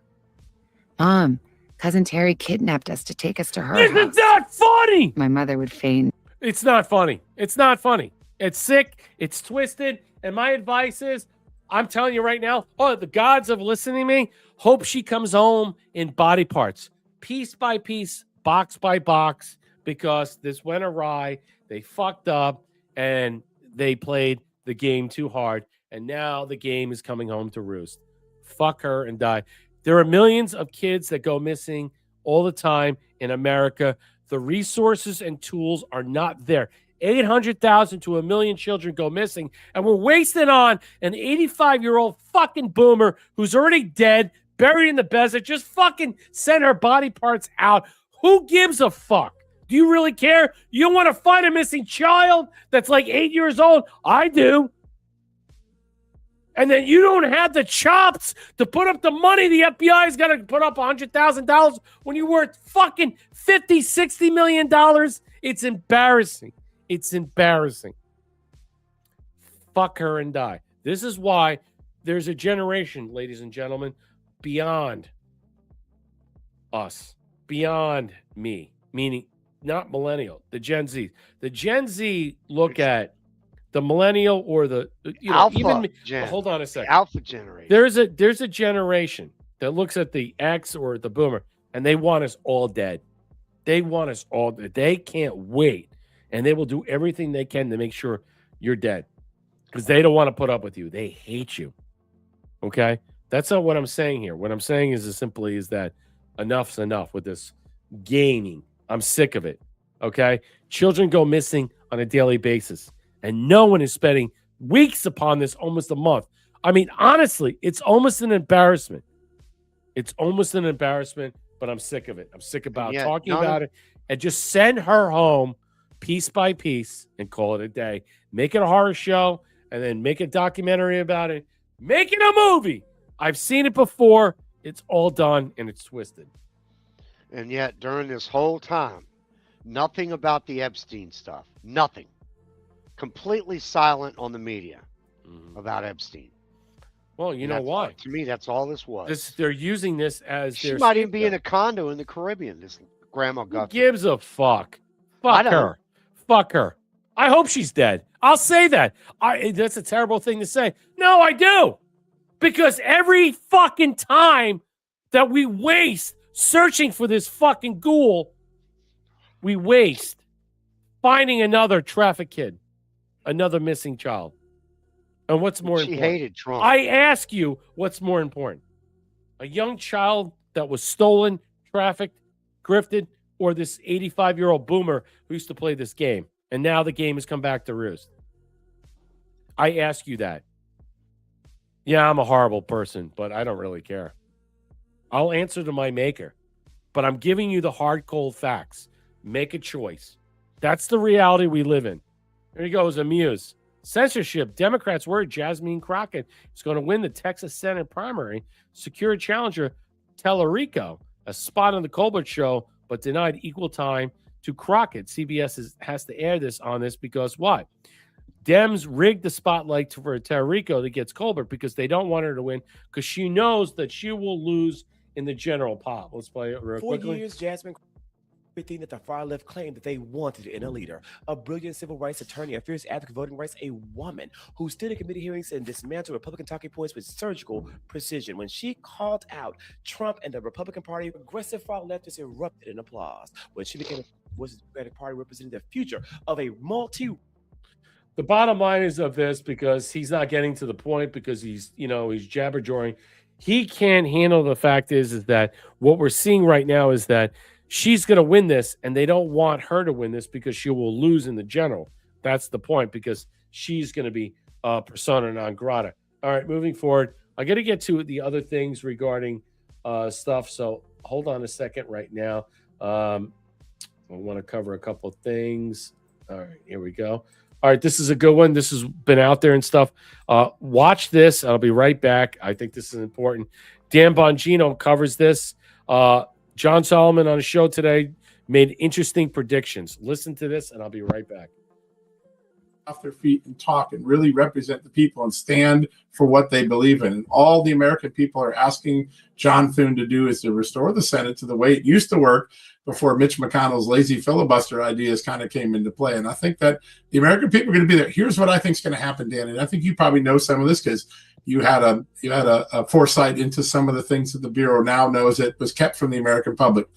Mom, Cousin Terry kidnapped us to take us to her This house. is not funny. My mother would feign. It's not funny. It's not funny. It's sick. It's twisted. And my advice is, I'm telling you right now, the gods of listening to me, hope she comes home in body parts, piece by piece, box by box, because this went awry. They fucked up and they played the game too hard. And now the game is coming home to roost. Fuck her and die. There are millions of kids that go missing all the time in America. The resources and tools are not there. 800,000 to 1 million children go missing, and we're wasting on an 85-year-old fucking boomer who's already dead, buried in the desert. Just fucking send her body parts out. Who gives a fuck? Do you really care? You want to find a missing child that's like 8 years old? I do. And then you don't have the chops to put up the money. The FBI is going to put up $100,000 when you're worth fucking $50, $60 million. It's embarrassing. It's embarrassing. Fuck her and die. This is why there's a generation, ladies and gentlemen, beyond us, beyond me, meaning not millennial, the Gen Z. The Gen Z look at the millennial or the Alpha gen. Hold on a second. Alpha generation. There's a generation that looks at the X or the boomer and they want us all dead. They want us all dead. They can't wait. And they will do everything they can to make sure you're dead. Because they don't want to put up with you. They hate you. Okay? That's not what I'm saying here. What I'm saying is simply is that enough's enough with this gaming. I'm sick of it. Okay? Children go missing on a daily basis. And no one is spending weeks upon this, almost a month. I mean, honestly, it's almost an embarrassment. It's almost an embarrassment, but I'm sick of it. I'm sick about talking about it. And just send her home piece by piece and call it a day. Make it a horror show and then make a documentary about it. Make it a movie. I've seen it before. It's all done and it's twisted. And yet, during this whole time, nothing about the Epstein stuff. Nothing. Completely silent on the media about Epstein. Well, you know why? To me, that's all this was. They're using this as She their might even be in a condo in the Caribbean, this Grandma Who Guthrie. gives a fuck? I Fuck don't. her. Fuck her. I hope she's dead. I'll say that. That's a terrible thing to say. No, I do. Because every fucking time that we waste searching for this fucking ghoul, we waste finding another trafficked kid, another missing child. And what's more She important? hated Trump. I ask you, what's more important? A young child that was stolen, trafficked, grifted, or this 85-year-old boomer who used to play this game, and now the game has come back to roost? I ask you that. Yeah, I'm a horrible person, but I don't really care. I'll answer to my maker, but I'm giving you the hard, cold facts. Make a choice. That's the reality we live in. There he goes, Amuse. Censorship. Democrats worried Jasmine Crockett is going to win the Texas Senate primary. Secure challenger Tellerico, a spot on the Colbert Show, but denied equal time to Crockett. CBS has to air this on this because why? Dems rigged the spotlight for Tellerico that gets Colbert because they don't want her to win because she knows that she will lose in the general pop. Let's play it real quickly. For years, Jasmine everything that the far left claimed that they wanted in a leader. A brilliant civil rights attorney, a fierce advocate of voting rights, a woman who stood in committee hearings and dismantled Republican talking points with surgical precision. When she called out Trump and the Republican Party, aggressive far leftists erupted in applause. When she became the Democratic Party representing the future of a The bottom line is of this, because he's not getting to the point, because he's jabber-jawing. He can't handle the fact is that what we're seeing right now is that she's going to win this, and they don't want her to win this because she will lose in the general. That's the point, because she's going to be persona non grata. All right, moving forward. I got to get to the other things regarding stuff, so hold on a second right now. I want to cover a couple of things. All right, here we go. All right, this is a good one. This has been out there and stuff. Watch this. I'll be right back. I think this is important. Dan Bongino covers this. John Solomon on a show today made interesting predictions. Listen to this, and I'll be right back. Off their feet and talk and really represent the people and stand for what they believe in. And all the American people are asking John Thune to do is to restore the Senate to the way it used to work before Mitch McConnell's lazy filibuster ideas kind of came into play. And I think that the American people are going to be there. Here's what I think is going to happen, Dan. And I think you probably know some of this because you had a foresight into some of the things that the Bureau now knows that was kept from the American public.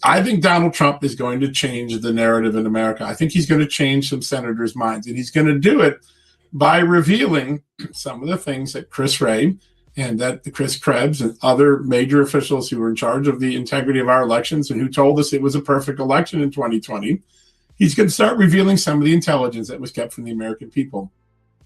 I think Donald Trump is going to change the narrative in America. I think he's going to change some senators' minds, and he's going to do it by revealing some of the things that Chris Wray and that Chris Krebs and other major officials who were in charge of the integrity of our elections and who told us it was a perfect election in 2020. He's going to start revealing some of the intelligence that was kept from the American people.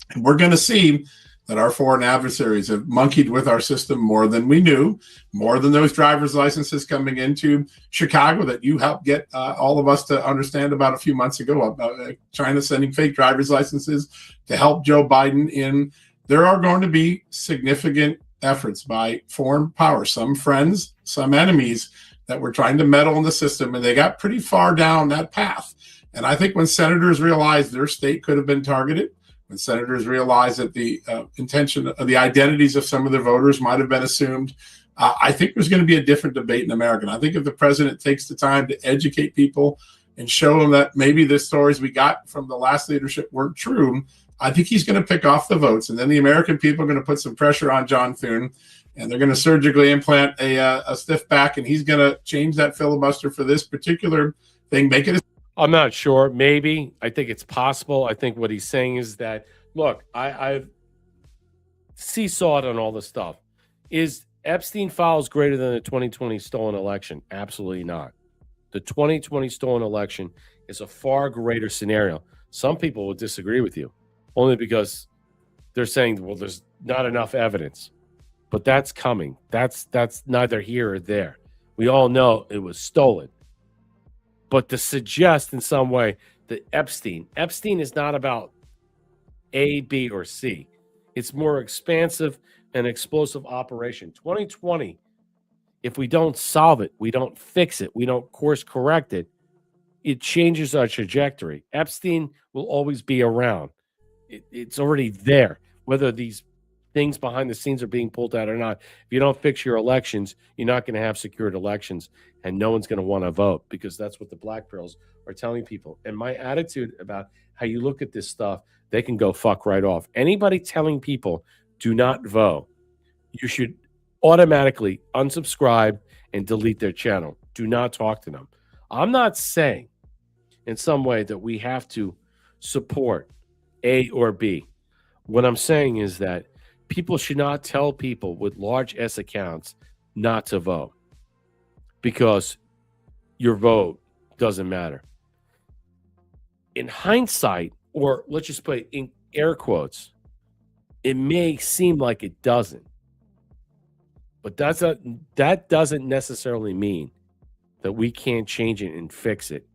And we're going to see that our foreign adversaries have monkeyed with our system more than we knew, more than those driver's licenses coming into Chicago that you helped get all of us to understand about a few months ago, about China sending fake driver's licenses to help Joe Biden in. There are going to be significant efforts by foreign powers, some friends, some enemies, that were trying to meddle in the system, and they got pretty far down that path. And I think when senators realized their state could have been targeted, when senators realized that the intention of the identities of some of the voters might have been assumed, I think there's going to be a different debate in America. And I think if the president takes the time to educate people and show them that maybe the stories we got from the last leadership weren't true, I think he's going to pick off the votes. And then the American people are going to put some pressure on John Thune, and they're going to surgically implant a stiff back, and he's going to change that filibuster for this particular thing, make it I'm not sure. Maybe. I think it's possible. I think what he's saying is that, look, I've seesawed on all this stuff. Is Epstein files greater than the 2020 stolen election? Absolutely not. The 2020 stolen election is a far greater scenario. Some people will disagree with you, only because they're saying, well, there's not enough evidence. But that's coming. That's neither here or there. We all know it was stolen. But to suggest in some way that Epstein is not about A, B, or C. It's more expansive and explosive operation. 2020, if we don't solve it, we don't fix it, we don't course correct it, it changes our trajectory. Epstein will always be around. It's already there, whether these things behind the scenes are being pulled out or not. If you don't fix your elections, you're not going to have secured elections, and no one's going to want to vote, because that's what the black girls are telling people. And my attitude about how you look at this stuff, they can go fuck right off. Anybody telling people do not vote, you should automatically unsubscribe and delete their channel. Do not talk to them. I'm not saying in some way that we have to support A or B. What I'm saying is that people should not tell people with large S accounts not to vote, because your vote doesn't matter. In hindsight, or let's just put it in air quotes, it may seem like it doesn't. But that doesn't necessarily mean that we can't change it and fix it.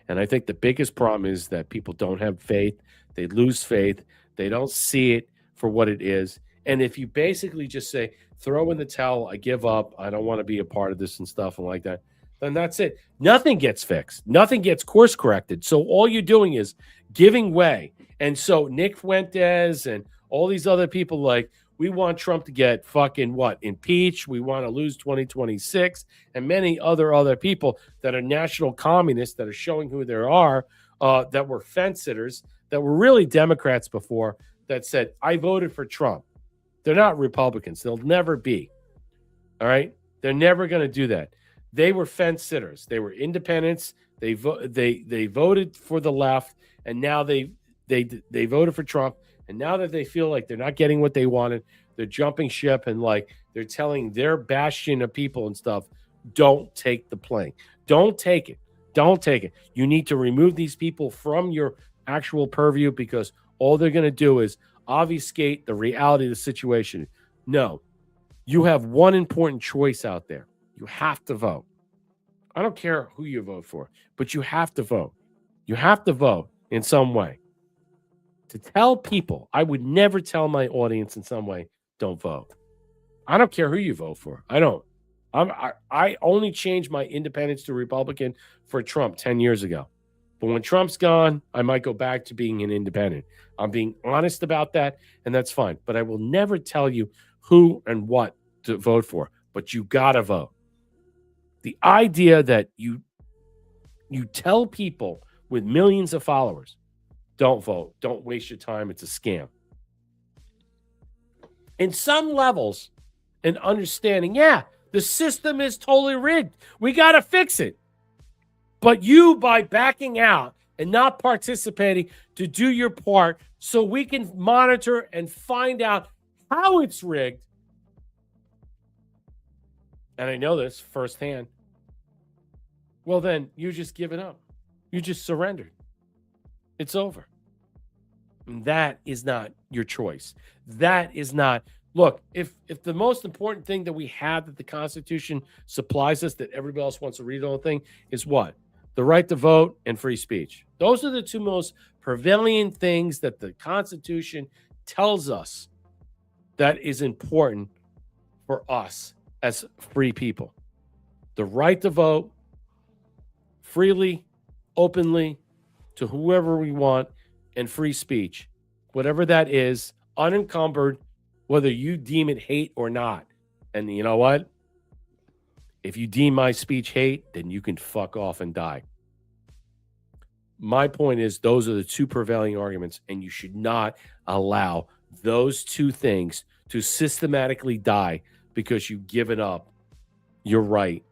And I think the biggest problem is that people don't have faith. They lose faith. They don't see it for what it is. And if you basically just say, throw in the towel, I give up, I don't want to be a part of this and stuff and like that, then that's it. Nothing gets fixed. Nothing gets course corrected. So all you're doing is giving way. And so Nick Fuentes and all these other people, like, we want Trump to get fucking impeached. We want to lose 2026. And many other people that are national communists that are showing who they are, that were fence sitters, that were really Democrats before, that said, I voted for Trump. They're not Republicans. They'll never be. All right? They're never going to do that. They were fence sitters. They were independents. They voted for the left, and now they voted for Trump. And now that they feel like they're not getting what they wanted, they're jumping ship, and like they're telling their bastion of people and stuff, don't take the plane. Don't take it. Don't take it. You need to remove these people from your actual purview, because all they're going to do is obfuscate the reality of the situation. No, you have one important choice out there. You have to vote. I don't care who you vote for, but you have to vote. You have to vote in some way. To tell people, I would never tell my audience in some way, don't vote. I don't care who you vote for. I don't. I only changed my independence to Republican for Trump 10 years ago. But when Trump's gone, I might go back to being an independent. I'm being honest about that, and that's fine. But I will never tell you who and what to vote for. But you got to vote. The idea that you tell people with millions of followers, don't vote, don't waste your time, it's a scam. In some levels, and understanding, yeah, the system is totally rigged. We got to fix it. But you, by backing out and not participating to do your part so we can monitor and find out how it's rigged, and I know this firsthand, well, then you just give it up. You just surrendered. It's over. And that is not your choice. That is not. Look, if the most important thing that we have that the Constitution supplies us that everybody else wants to read the whole thing is what? The right to vote and free speech. Those are the two most prevalent things that the Constitution tells us that is important for us as free people. The right to vote freely, openly, to whoever we want, and free speech, whatever that is, unencumbered, whether you deem it hate or not. And you know what? If you deem my speech hate, then you can fuck off and die. My point is, those are the two prevailing arguments, and you should not allow those two things to systematically die because you've given up your right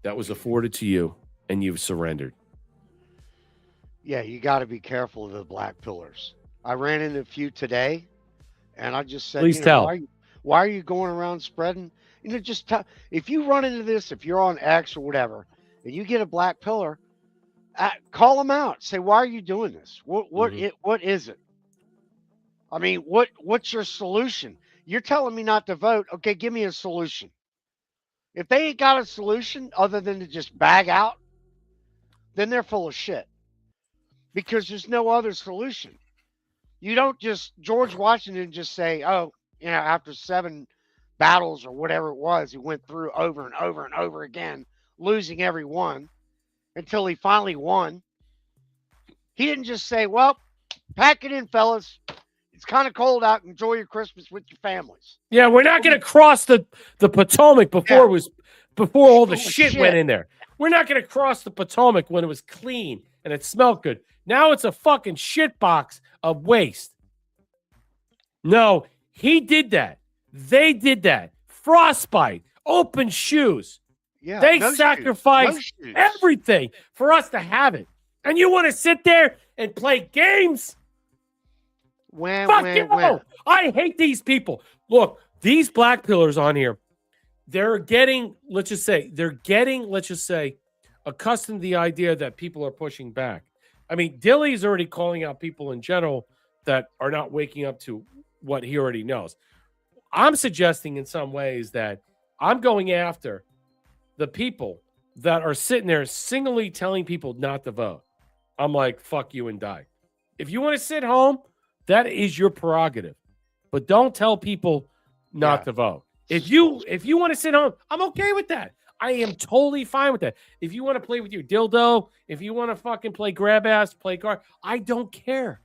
that was afforded to you and you've surrendered. Yeah, you got to be careful of the black pillars. I ran into a few today, and I just said, Please tell. Why are you going around spreading? Just if you run into this, if you're on X or whatever, and you get a black pillar, call them out. Say, why are you doing this? What is it? I mean, what's your solution? You're telling me not to vote. Okay, give me a solution. If they ain't got a solution other than to just bag out, then they're full of shit. Because there's no other solution. You don't just, George Washington just say, oh, after 7 battles or whatever it was, he went through over and over and over again, losing every one until he finally won. He didn't just say, well, pack it in, fellas. It's kind of cold out. Enjoy your Christmas with your families. Yeah, we're not going to cross the Potomac before all the shit went in there. We're not going to cross the Potomac when it was clean and it smelled good. Now it's a fucking shit box of waste. No, he did that. They did that. Frostbite, open shoes. Yeah, they sacrificed everything for us to have it. And you want to sit there and play games? Fuck you! I hate these people. Look, these black pillars on here, they're getting, let's just say, accustomed to the idea that people are pushing back. I mean, Dilly's already calling out people in general that are not waking up to what he already knows. I'm suggesting in some ways that I'm going after the people that are sitting there singly telling people not to vote. I'm like, fuck you and die. If you want to sit home, that is your prerogative. But don't tell people not to vote. If you want to sit home, I'm okay with that. I am totally fine with that. If you want to play with your dildo, if you want to fucking play grab ass, play card, I don't care.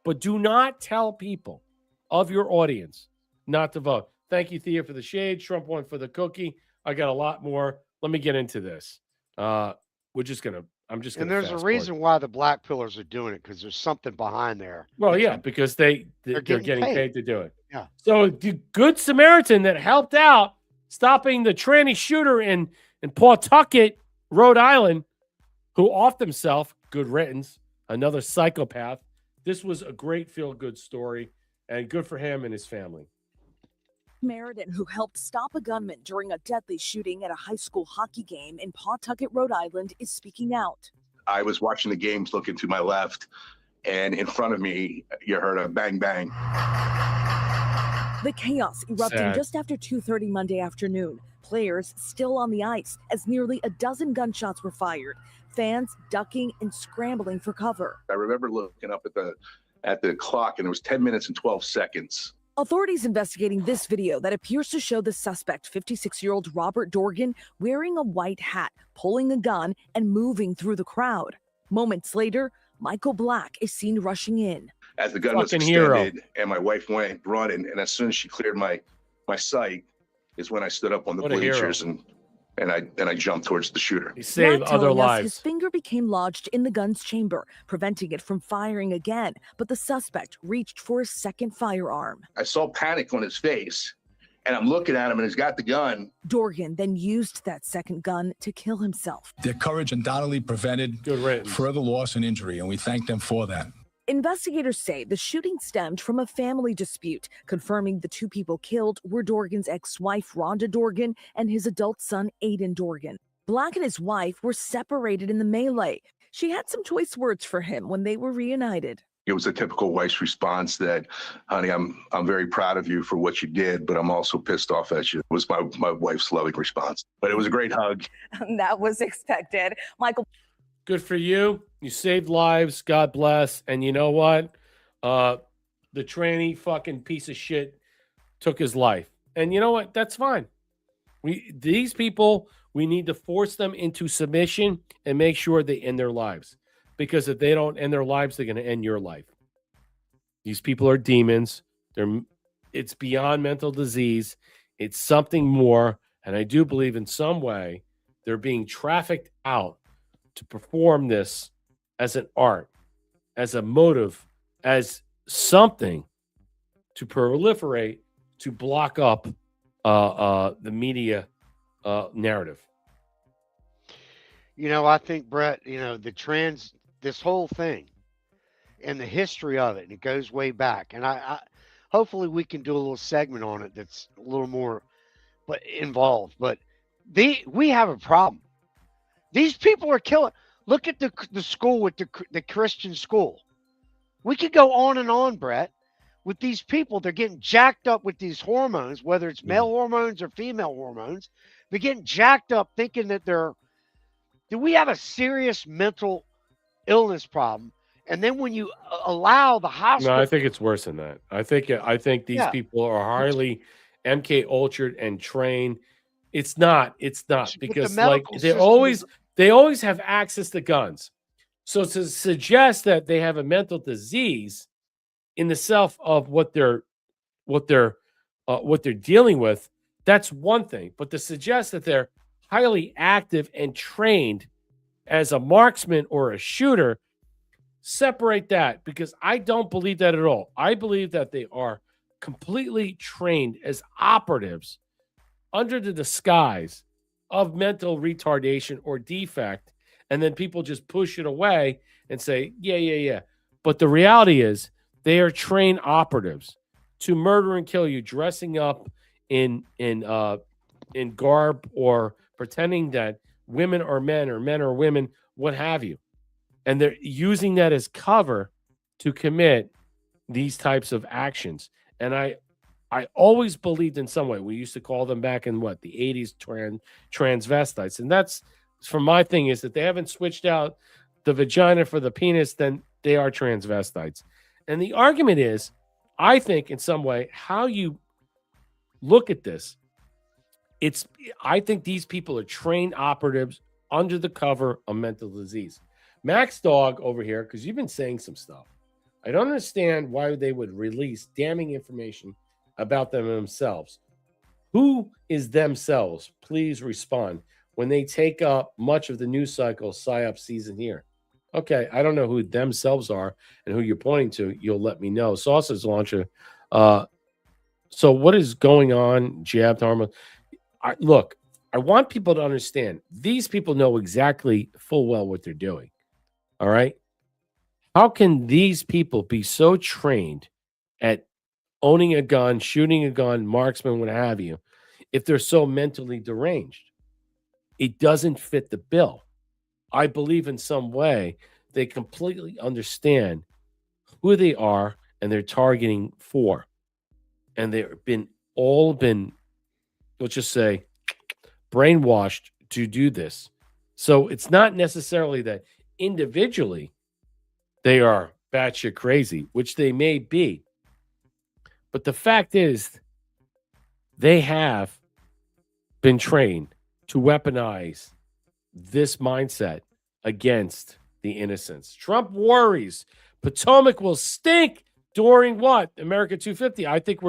But do not tell people of your audience not to vote. Thank you, Thea, for the shade. Trump won for the cookie. I got a lot more. Let me get into this. I'm just gonna. And there's a reason why the black pillars are doing it, because there's something behind there. Well, yeah, because they're getting paid to do it. Yeah. So the Good Samaritan that helped out stopping the tranny shooter in Pawtucket, Rhode Island, who offed himself, good riddance, another psychopath. This was a great feel-good story, and good for him and his family. Meriden, who helped stop a gunman during a deadly shooting at a high school hockey game in Pawtucket, Rhode Island, is speaking out. I was watching the games, looking to my left, and in front of me, you heard a bang, bang. The chaos erupting just after 2:30 Monday afternoon. Players still on the ice as nearly a dozen gunshots were fired. Fans ducking and scrambling for cover. I remember looking up at the clock, and it was 10 minutes and 12 seconds. Authorities investigating this video that appears to show the suspect, 56-year-old Robert Dorgan, wearing a white hat, pulling a gun, and moving through the crowd. Moments later, Michael Black is seen rushing in. As the gun was Fucking extended hero. and my wife went running, and as soon as she cleared my sight is when I stood up on the What a hero. bleachers and I jumped towards the shooter. He saved Matt other telling us lives. his finger became lodged in the gun's chamber, preventing it from firing again, but the suspect reached for a second firearm. I saw panic on his face, and I'm looking at him, and he's got the gun. Dorgan then used that second gun to kill himself. Their courage undoubtedly prevented further loss and injury, and we thank them for that. Investigators say the shooting stemmed from a family dispute, confirming the two people killed were Dorgan's ex-wife, Rhonda Dorgan, and his adult son, Aiden Dorgan. Black and his wife were separated in the melee. She had some choice words for him when they were reunited. It was a typical wife's response that, honey, I'm very proud of you for what you did, but I'm also pissed off at you. It was my wife's loving response. But it was a great hug. That was expected. Michael. Good for you. You saved lives. God bless. And you know what? The tranny fucking piece of shit took his life. And you know what? That's fine. These people, we need to force them into submission and make sure they end their lives. Because if they don't end their lives, they're going to end your life. These people are demons. It's beyond mental disease. It's something more. And I do believe in some way they're being trafficked out to perform this as an art, as a motive, as something to proliferate, to block up the media narrative. You know, I think, Brett, this whole thing and the history of it, and it goes way back. And I hopefully we can do a little segment on it that's a little more involved. But we have a problem. These people are killing. Look at the school with the Christian school. We could go on and on, Brett, with these people. They're getting jacked up with these hormones, whether it's male hormones or female hormones. They're getting jacked up thinking that do we have a serious mental illness problem? And then when you allow the hospital. No, I think it's worse than that. I think these people are highly MK ultured and trained. It's not because like they always have access to guns. So to suggest that they have a mental disease in the self of what they're dealing with, that's one thing. But to suggest that they're highly active and trained as a marksman or a shooter, separate that, because I don't believe that at all. I believe that they are completely trained as operatives under the disguise of mental retardation or defect, and then people just push it away and say, yeah. But the reality is they are trained operatives to murder and kill you, dressing up in garb or pretending that women are men or men are women, what have you. And they're using that as cover to commit these types of actions. And I always believed in some way, we used to call them back in the 80s, transvestites. And that's from my thing is that they haven't switched out the vagina for the penis, then they are transvestites. And the argument is, I think in some way, how you look at this, I think these people are trained operatives under the cover of mental disease. Max Dog over here, because you've been saying some stuff. I don't understand why they would release damning information about them themselves. Who is themselves? Please respond. When they take up much of the news cycle PSYOP season here. Okay, I don't know who themselves are and who you're pointing to. You'll let me know. Sausage Launcher. So what is going on, Jab Harmon? Look, I want people to understand. These people know exactly full well what they're doing. All right? How can these people be so trained at owning a gun, shooting a gun, marksman, what have you, if they're so mentally deranged? It doesn't fit the bill. I believe in some way they completely understand who they are and they're targeting for. And they've been, let's just say, brainwashed to do this. So it's not necessarily that individually they are batshit crazy, which they may be. But the fact is, they have been trained to weaponize this mindset against the innocents. Trump worries Potomac will stink during what? America 250. I think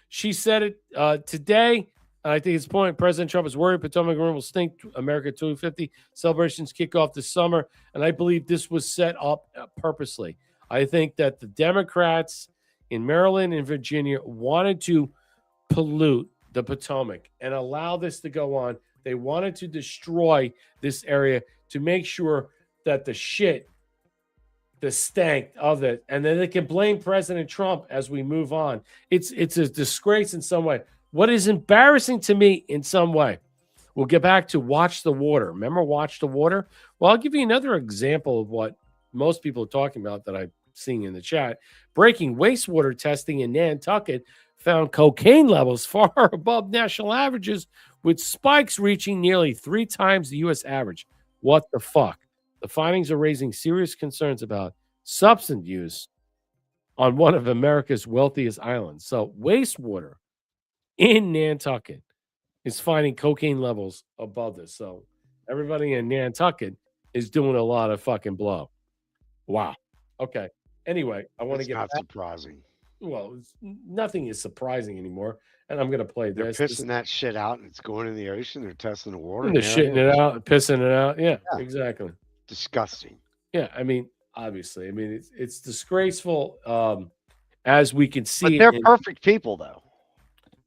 she said it today. I think it's point. President Trump is worried Potomac will stink. America 250 celebrations kick off this summer. And I believe this was set up purposely. I think that the Democrats in Maryland and Virginia wanted to pollute the Potomac and allow this to go on. They wanted to destroy this area to make sure that the stank of it, and then they can blame President Trump as we move on. It's a disgrace in some way. What is embarrassing to me in some way, we'll get back to Watch the Water. Remember Watch the Water? Well, I'll give you another example of what most people are talking about that I'm seeing in the chat. Breaking wastewater testing in Nantucket found cocaine levels far above national averages, with spikes reaching nearly 3 times the U.S. average. What the fuck? The findings are raising serious concerns about substance use on one of America's wealthiest islands. So wastewater in Nantucket is finding cocaine levels above this. So everybody in Nantucket is doing a lot of fucking blow. Wow. Okay. Anyway, I want to get not back. surprising. Well, nothing is surprising anymore. And I'm going to play They're this. pissing that shit out and it's going in the ocean. They're testing the water. They're shitting it out, pissing it out. Yeah, exactly. Disgusting. Yeah, I mean, obviously. I mean, it's disgraceful as we can see. But they're perfect people, though.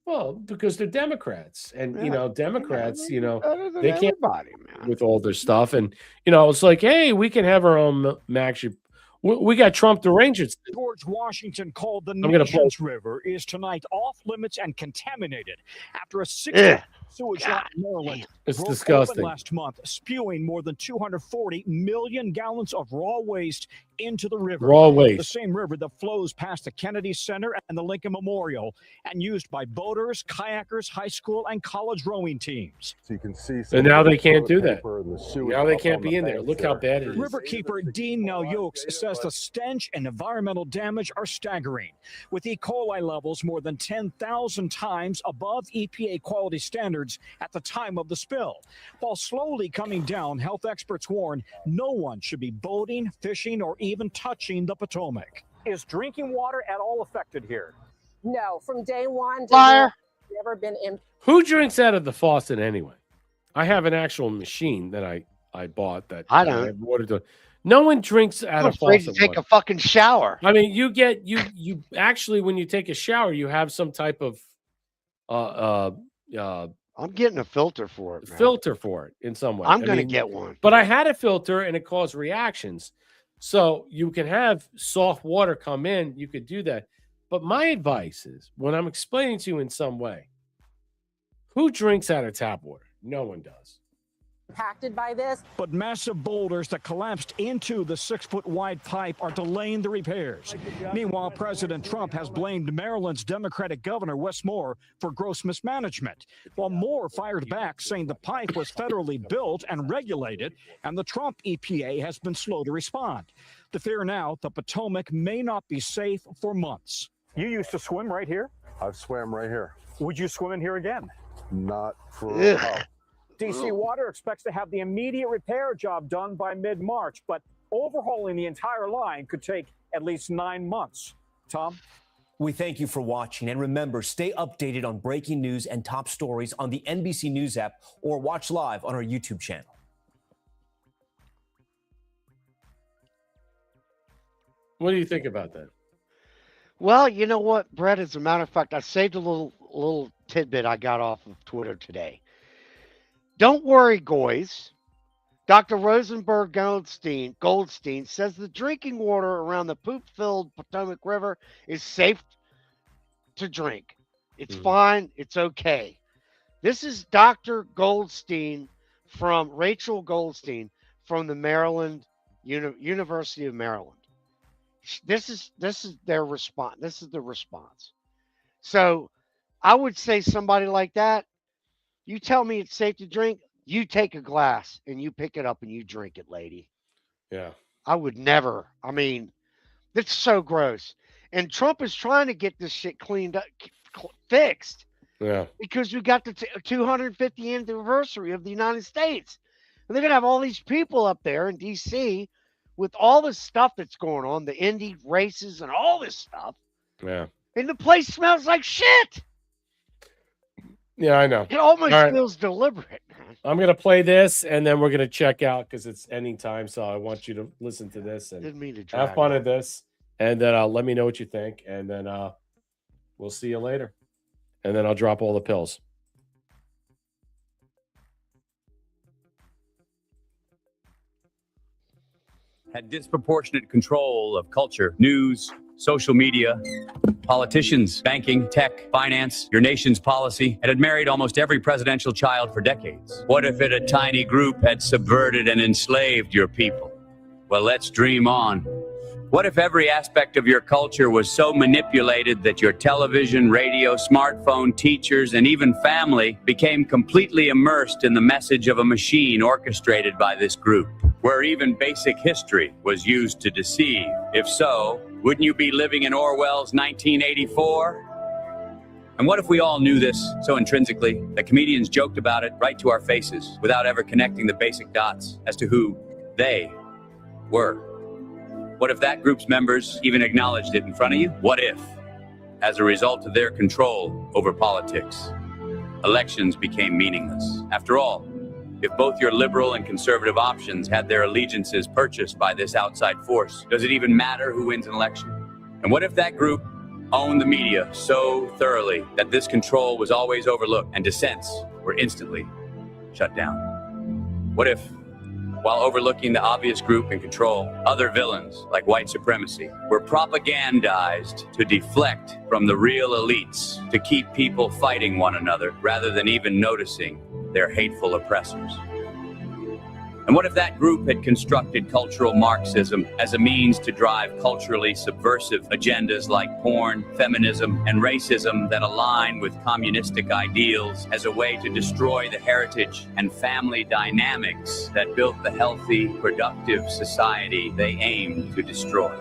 Well, because they're Democrats. And, Democrats, better than they can't everybody, man. with all their stuff. And, it's like, hey, we can have our own actually. We got Trump deranged. George Washington called the gonna nation's river is tonight off limits and contaminated after a 6-foot sewage line in Maryland It's broke disgusting. open last month, spewing more than 240 million gallons of raw waste into the river. Raw waste. The same river that flows past the Kennedy Center and the Lincoln Memorial and used by boaters, kayakers, high school, and college rowing teams. So you can see. And now they can't do that. Now they can't be in there. Look how bad it is. Riverkeeper Dean Now-Yokes says the stench and environmental damage are staggering, with E. coli levels more than 10,000 times above EPA quality standards at the time of the spill. While slowly coming down, health experts warn no one should be boating, fishing, or even touching the Potomac. Is drinking water at all affected here? No, from day one, Liar. never been in. Who drinks out of the faucet anyway? I have an actual machine that I bought that I don't. have water to. No one drinks out I'm of afraid faucet to take water. a fucking shower. I mean, you actually, when you take a shower, you have some type of I'm getting a filter for it, man. filter for it in some way. I'm I gonna mean, get one. But I had a filter and it caused reactions. So you can have soft water come in. You could do that. But my advice is, when I'm explaining to you in some way, who drinks out of tap water? No one does. Impacted by this. But massive boulders that collapsed into the 6-foot wide pipe are delaying the repairs. Meanwhile, President Trump has blamed Maryland's Democratic Governor Wes Moore for gross mismanagement, while Moore fired back, saying the pipe was federally built and regulated, and the Trump EPA has been slow to respond. The fear now, the Potomac may not be safe for months. You used to swim right here? I've swam right here. Would you swim in here again? Not for. DC Water expects to have the immediate repair job done by mid-March, but overhauling the entire line could take at least 9 months. Tom? We thank you for watching, and remember, stay updated on breaking news and top stories on the NBC News app or watch live on our YouTube channel. What do you think about that? Well, you know what, Brett? As a matter of fact, I saved a little tidbit I got off of Twitter today. Don't worry, goys. Dr. Rosenberg Goldstein says the drinking water around the poop-filled Potomac River is safe to drink. It's fine. It's okay. This is Dr. Goldstein Rachel Goldstein from the Maryland University of Maryland. This is their response. This is the response. So I would say somebody like that, you tell me it's safe to drink, you take a glass and you pick it up and you drink it, lady. Yeah. I would never. I mean, it's so gross. And Trump is trying to get this shit cleaned up, fixed. Yeah. Because we got the 250th anniversary of the United States. And they're going to have all these people up there in D.C. with all this stuff that's going on, the Indy races and all this stuff. Yeah. And the place smells like shit. Yeah, I know. It almost All right. feels deliberate, man. I'm going to play this, and then we're going to check out because it's ending time. So I want you to listen to this and Didn't mean to drag have fun it. at this. And then let me know what you think. And then we'll see you later. And then I'll drop all the pills. Had disproportionate control of culture, news, social media, politicians, banking, tech, finance, your nation's policy, and had married almost every presidential child for decades. What if a tiny group had subverted and enslaved your people? Well, let's dream on. What if every aspect of your culture was so manipulated that your television, radio, smartphone, teachers, and even family became completely immersed in the message of a machine orchestrated by this group, where even basic history was used to deceive? If so, wouldn't you be living in Orwell's 1984? And what if we all knew this so intrinsically that comedians joked about it right to our faces without ever connecting the basic dots as to who they were? What if that group's members even acknowledged it in front of you? What if, as a result of their control over politics, elections became meaningless? After all, if both your liberal and conservative options had their allegiances purchased by this outside force, does it even matter who wins an election? And what if that group owned the media so thoroughly that this control was always overlooked and dissents were instantly shut down? What if, while overlooking the obvious group in control, other villains like white supremacy were propagandized to deflect from the real elites to keep people fighting one another rather than even noticing their hateful oppressors? And what if that group had constructed cultural Marxism as a means to drive culturally subversive agendas like porn, feminism, and racism that align with communistic ideals as a way to destroy the heritage and family dynamics that built the healthy, productive society they aimed to destroy?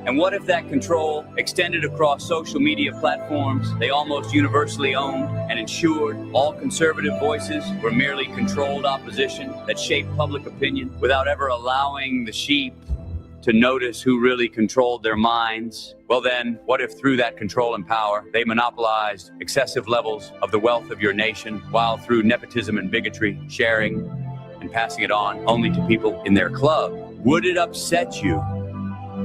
And what if that control extended across social media platforms they almost universally owned and ensured all conservative voices were merely controlled opposition that shaped public opinion without ever allowing the sheep to notice who really controlled their minds? Well then, what if through that control and power, they monopolized excessive levels of the wealth of your nation, while through nepotism and bigotry, sharing and passing it on only to people in their club? Would it upset you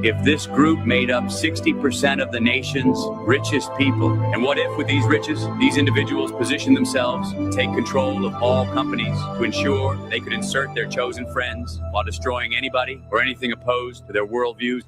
if this group made up 60% of the nation's richest people? And what if with these riches, these individuals positioned themselves to take control of all companies to ensure they could insert their chosen friends while destroying anybody or anything opposed to their worldviews?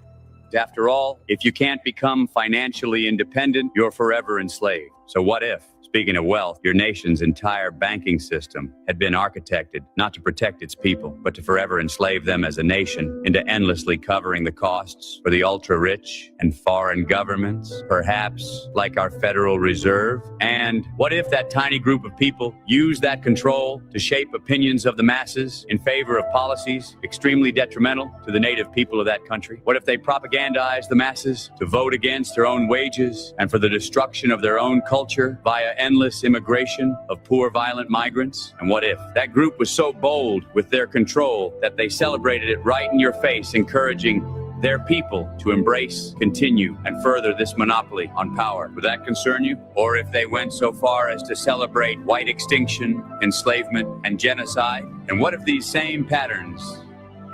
After all, if you can't become financially independent, you're forever enslaved. So what if, speaking of wealth, your nation's entire banking system had been architected not to protect its people, but to forever enslave them as a nation into endlessly covering the costs for the ultra-rich and foreign governments, perhaps like our Federal Reserve? And what if that tiny group of people used that control to shape opinions of the masses in favor of policies extremely detrimental to the native people of that country? What if they propagandized the masses to vote against their own wages and for the destruction of their own culture via endless immigration of poor, violent migrants? And what if that group was so bold with their control that they celebrated it right in your face, encouraging their people to embrace, continue, and further this monopoly on power? Would that concern you? Or if they went so far as to celebrate white extinction, enslavement, and genocide? And what if these same patterns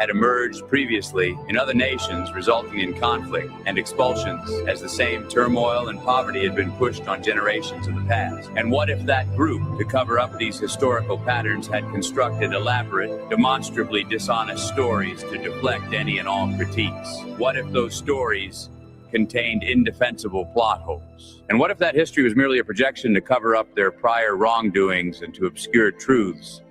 had emerged previously in other nations, resulting in conflict and expulsions as the same turmoil and poverty had been pushed on generations of the past? And what if that group, to cover up these historical patterns, had constructed elaborate, demonstrably dishonest stories to deflect any and all critiques? What if those stories contained indefensible plot holes? And what if that history was merely a projection to cover up their prior wrongdoings and to obscure truths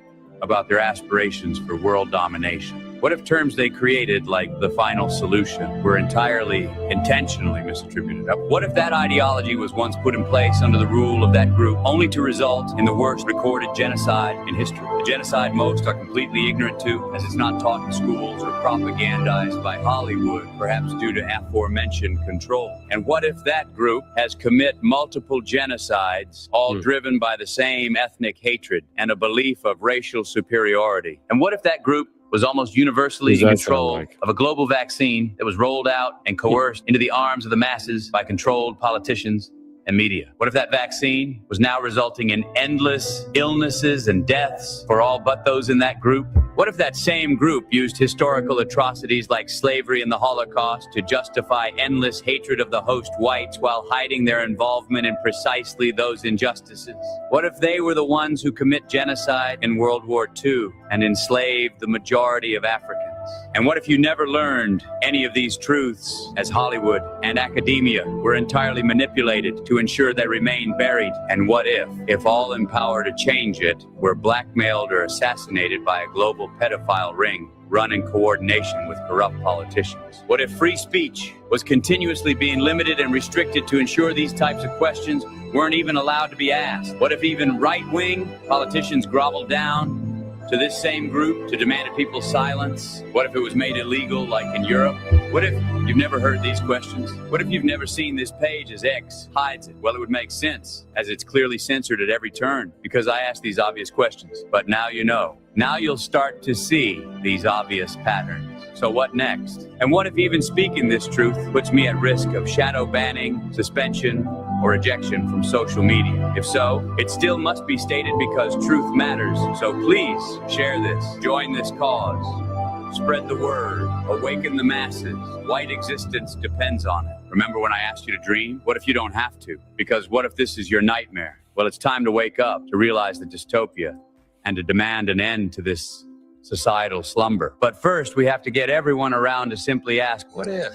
about their aspirations for world domination? What if terms they created, like the final solution, were entirely intentionally misattributed? What if that ideology was once put in place under the rule of that group, only to result in the worst recorded genocide in history? A genocide most are completely ignorant to, as it's not taught in schools or propagandized by Hollywood, perhaps due to aforementioned control. And what if that group has commit multiple genocides, all driven by the same ethnic hatred and a belief of racial superiority? And what if that group was almost universally in control of a global vaccine that was rolled out and coerced into the arms of the masses by controlled politicians and media? What if that vaccine was now resulting in endless illnesses and deaths for all but those in that group? What if that same group used historical atrocities like slavery and the Holocaust to justify endless hatred of the host whites while hiding their involvement in precisely those injustices? What if they were the ones who commit genocide in World War II and enslaved the majority of Africans? And what if you never learned any of these truths, as Hollywood and academia were entirely manipulated to ensure they remain buried? And what if all in power to change it were blackmailed or assassinated by a global pedophile ring run in coordination with corrupt politicians? What if free speech was continuously being limited and restricted to ensure these types of questions weren't even allowed to be asked? What if even right-wing politicians groveled down to this same group to demand people's silence? What if it was made illegal like in Europe? What if you've never heard these questions? What if you've never seen this page as X hides it? Well, it would make sense, as it's clearly censored at every turn, because I ask these obvious questions. But now you know. Now you'll start to see these obvious patterns. So what next? And what if even speaking this truth puts me at risk of shadow banning, suspension, or ejection from social media? If so, it still must be stated because truth matters. So please share this, join this cause, spread the word, awaken the masses. White existence depends on it. Remember when I asked you to dream? What if you don't have to? Because what if this is your nightmare? Well, it's time to wake up, to realize the dystopia, and to demand an end to this societal slumber. But first, we have to get everyone around to simply ask, what if?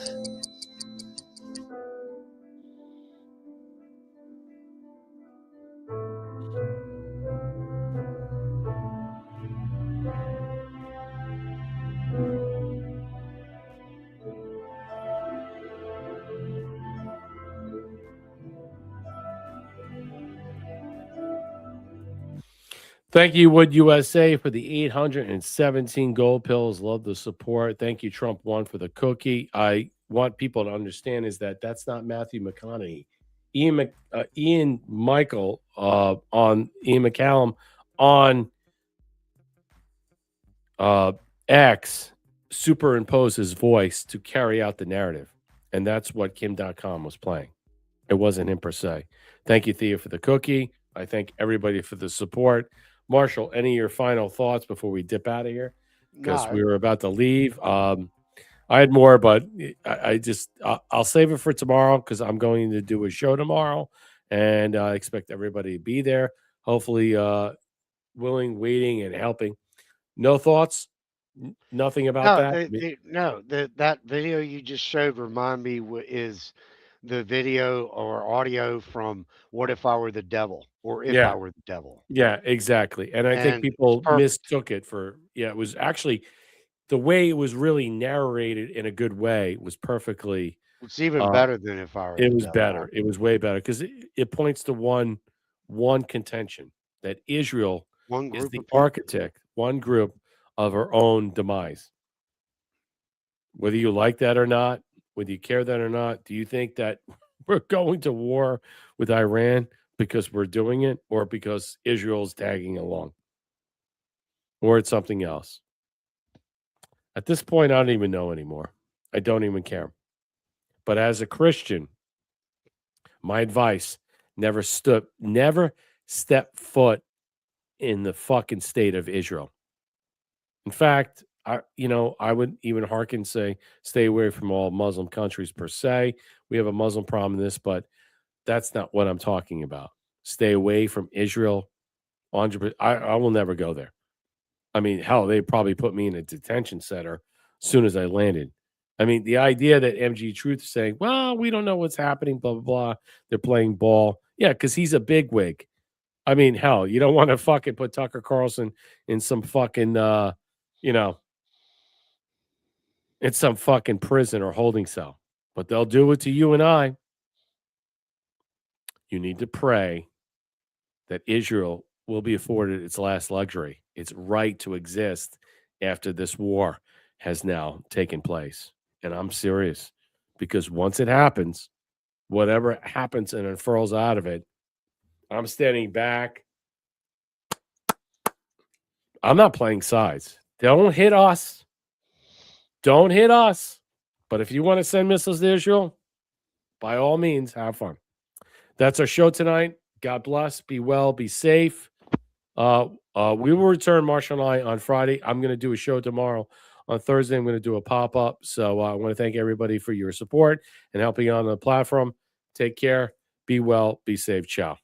Thank you, Wood USA, for the 817 gold pills. Love the support. Thank you, Trump One, for the cookie. I want people to understand is that that's not Matthew McConaughey. Ian Michael on Ian McCallum on X superimposed his voice to carry out the narrative. And that's what Kim.com was playing. It wasn't him per se. Thank you, Thea, for the cookie. I thank everybody for the support. Marshall, any of your final thoughts before we dip out of here? Because we were about to leave. I had more, but I'll save it for tomorrow because I'm going to do a show tomorrow, and I expect everybody to be there. Hopefully, willing, waiting, and helping. No thoughts? Nothing about that? That video you just showed remind me is the video or audio from What If I Were the Devil or If I Were the Devil. Yeah, exactly. And I think people mistook it for, it was actually the way it was really narrated in a good way was perfectly. It's even better than If I Were the Devil. It was better. It was way better because it points to one contention that Israel is the architect, one group of her own demise. Whether you like that or not, whether you care that or not, do you think that we're going to war with Iran because we're doing it or because Israel's tagging along? Or it's something else? At this point, I don't even know anymore. I don't even care. But as a Christian, my advice, never step foot in the fucking state of Israel. In fact, I would even hearken say stay away from all Muslim countries per se. We have a Muslim problem in this, but that's not what I'm talking about. Stay away from Israel. 100%. I will never go there. I mean, hell, they probably put me in a detention center as soon as I landed. I mean, the idea that MG Truth is saying, well, we don't know what's happening, blah, blah, blah. They're playing ball. Yeah, because he's a bigwig. I mean, hell, you don't want to fucking put Tucker Carlson in some fucking, It's some fucking prison or holding cell. But they'll do it to you and I. You need to pray that Israel will be afforded its last luxury, its right to exist after this war has now taken place. And I'm serious, because once it happens, whatever happens and unfurls out of it, I'm standing back. I'm not playing sides. Don't hit us. Don't hit us. But if you want to send missiles to Israel, by all means, have fun. That's our show tonight. God bless. Be well. Be safe. We will return, Marshall and I, on Friday. I'm going to do a show tomorrow. On Thursday, I'm going to do a pop-up. So I want to thank everybody for your support and helping on the platform. Take care. Be well. Be safe. Ciao.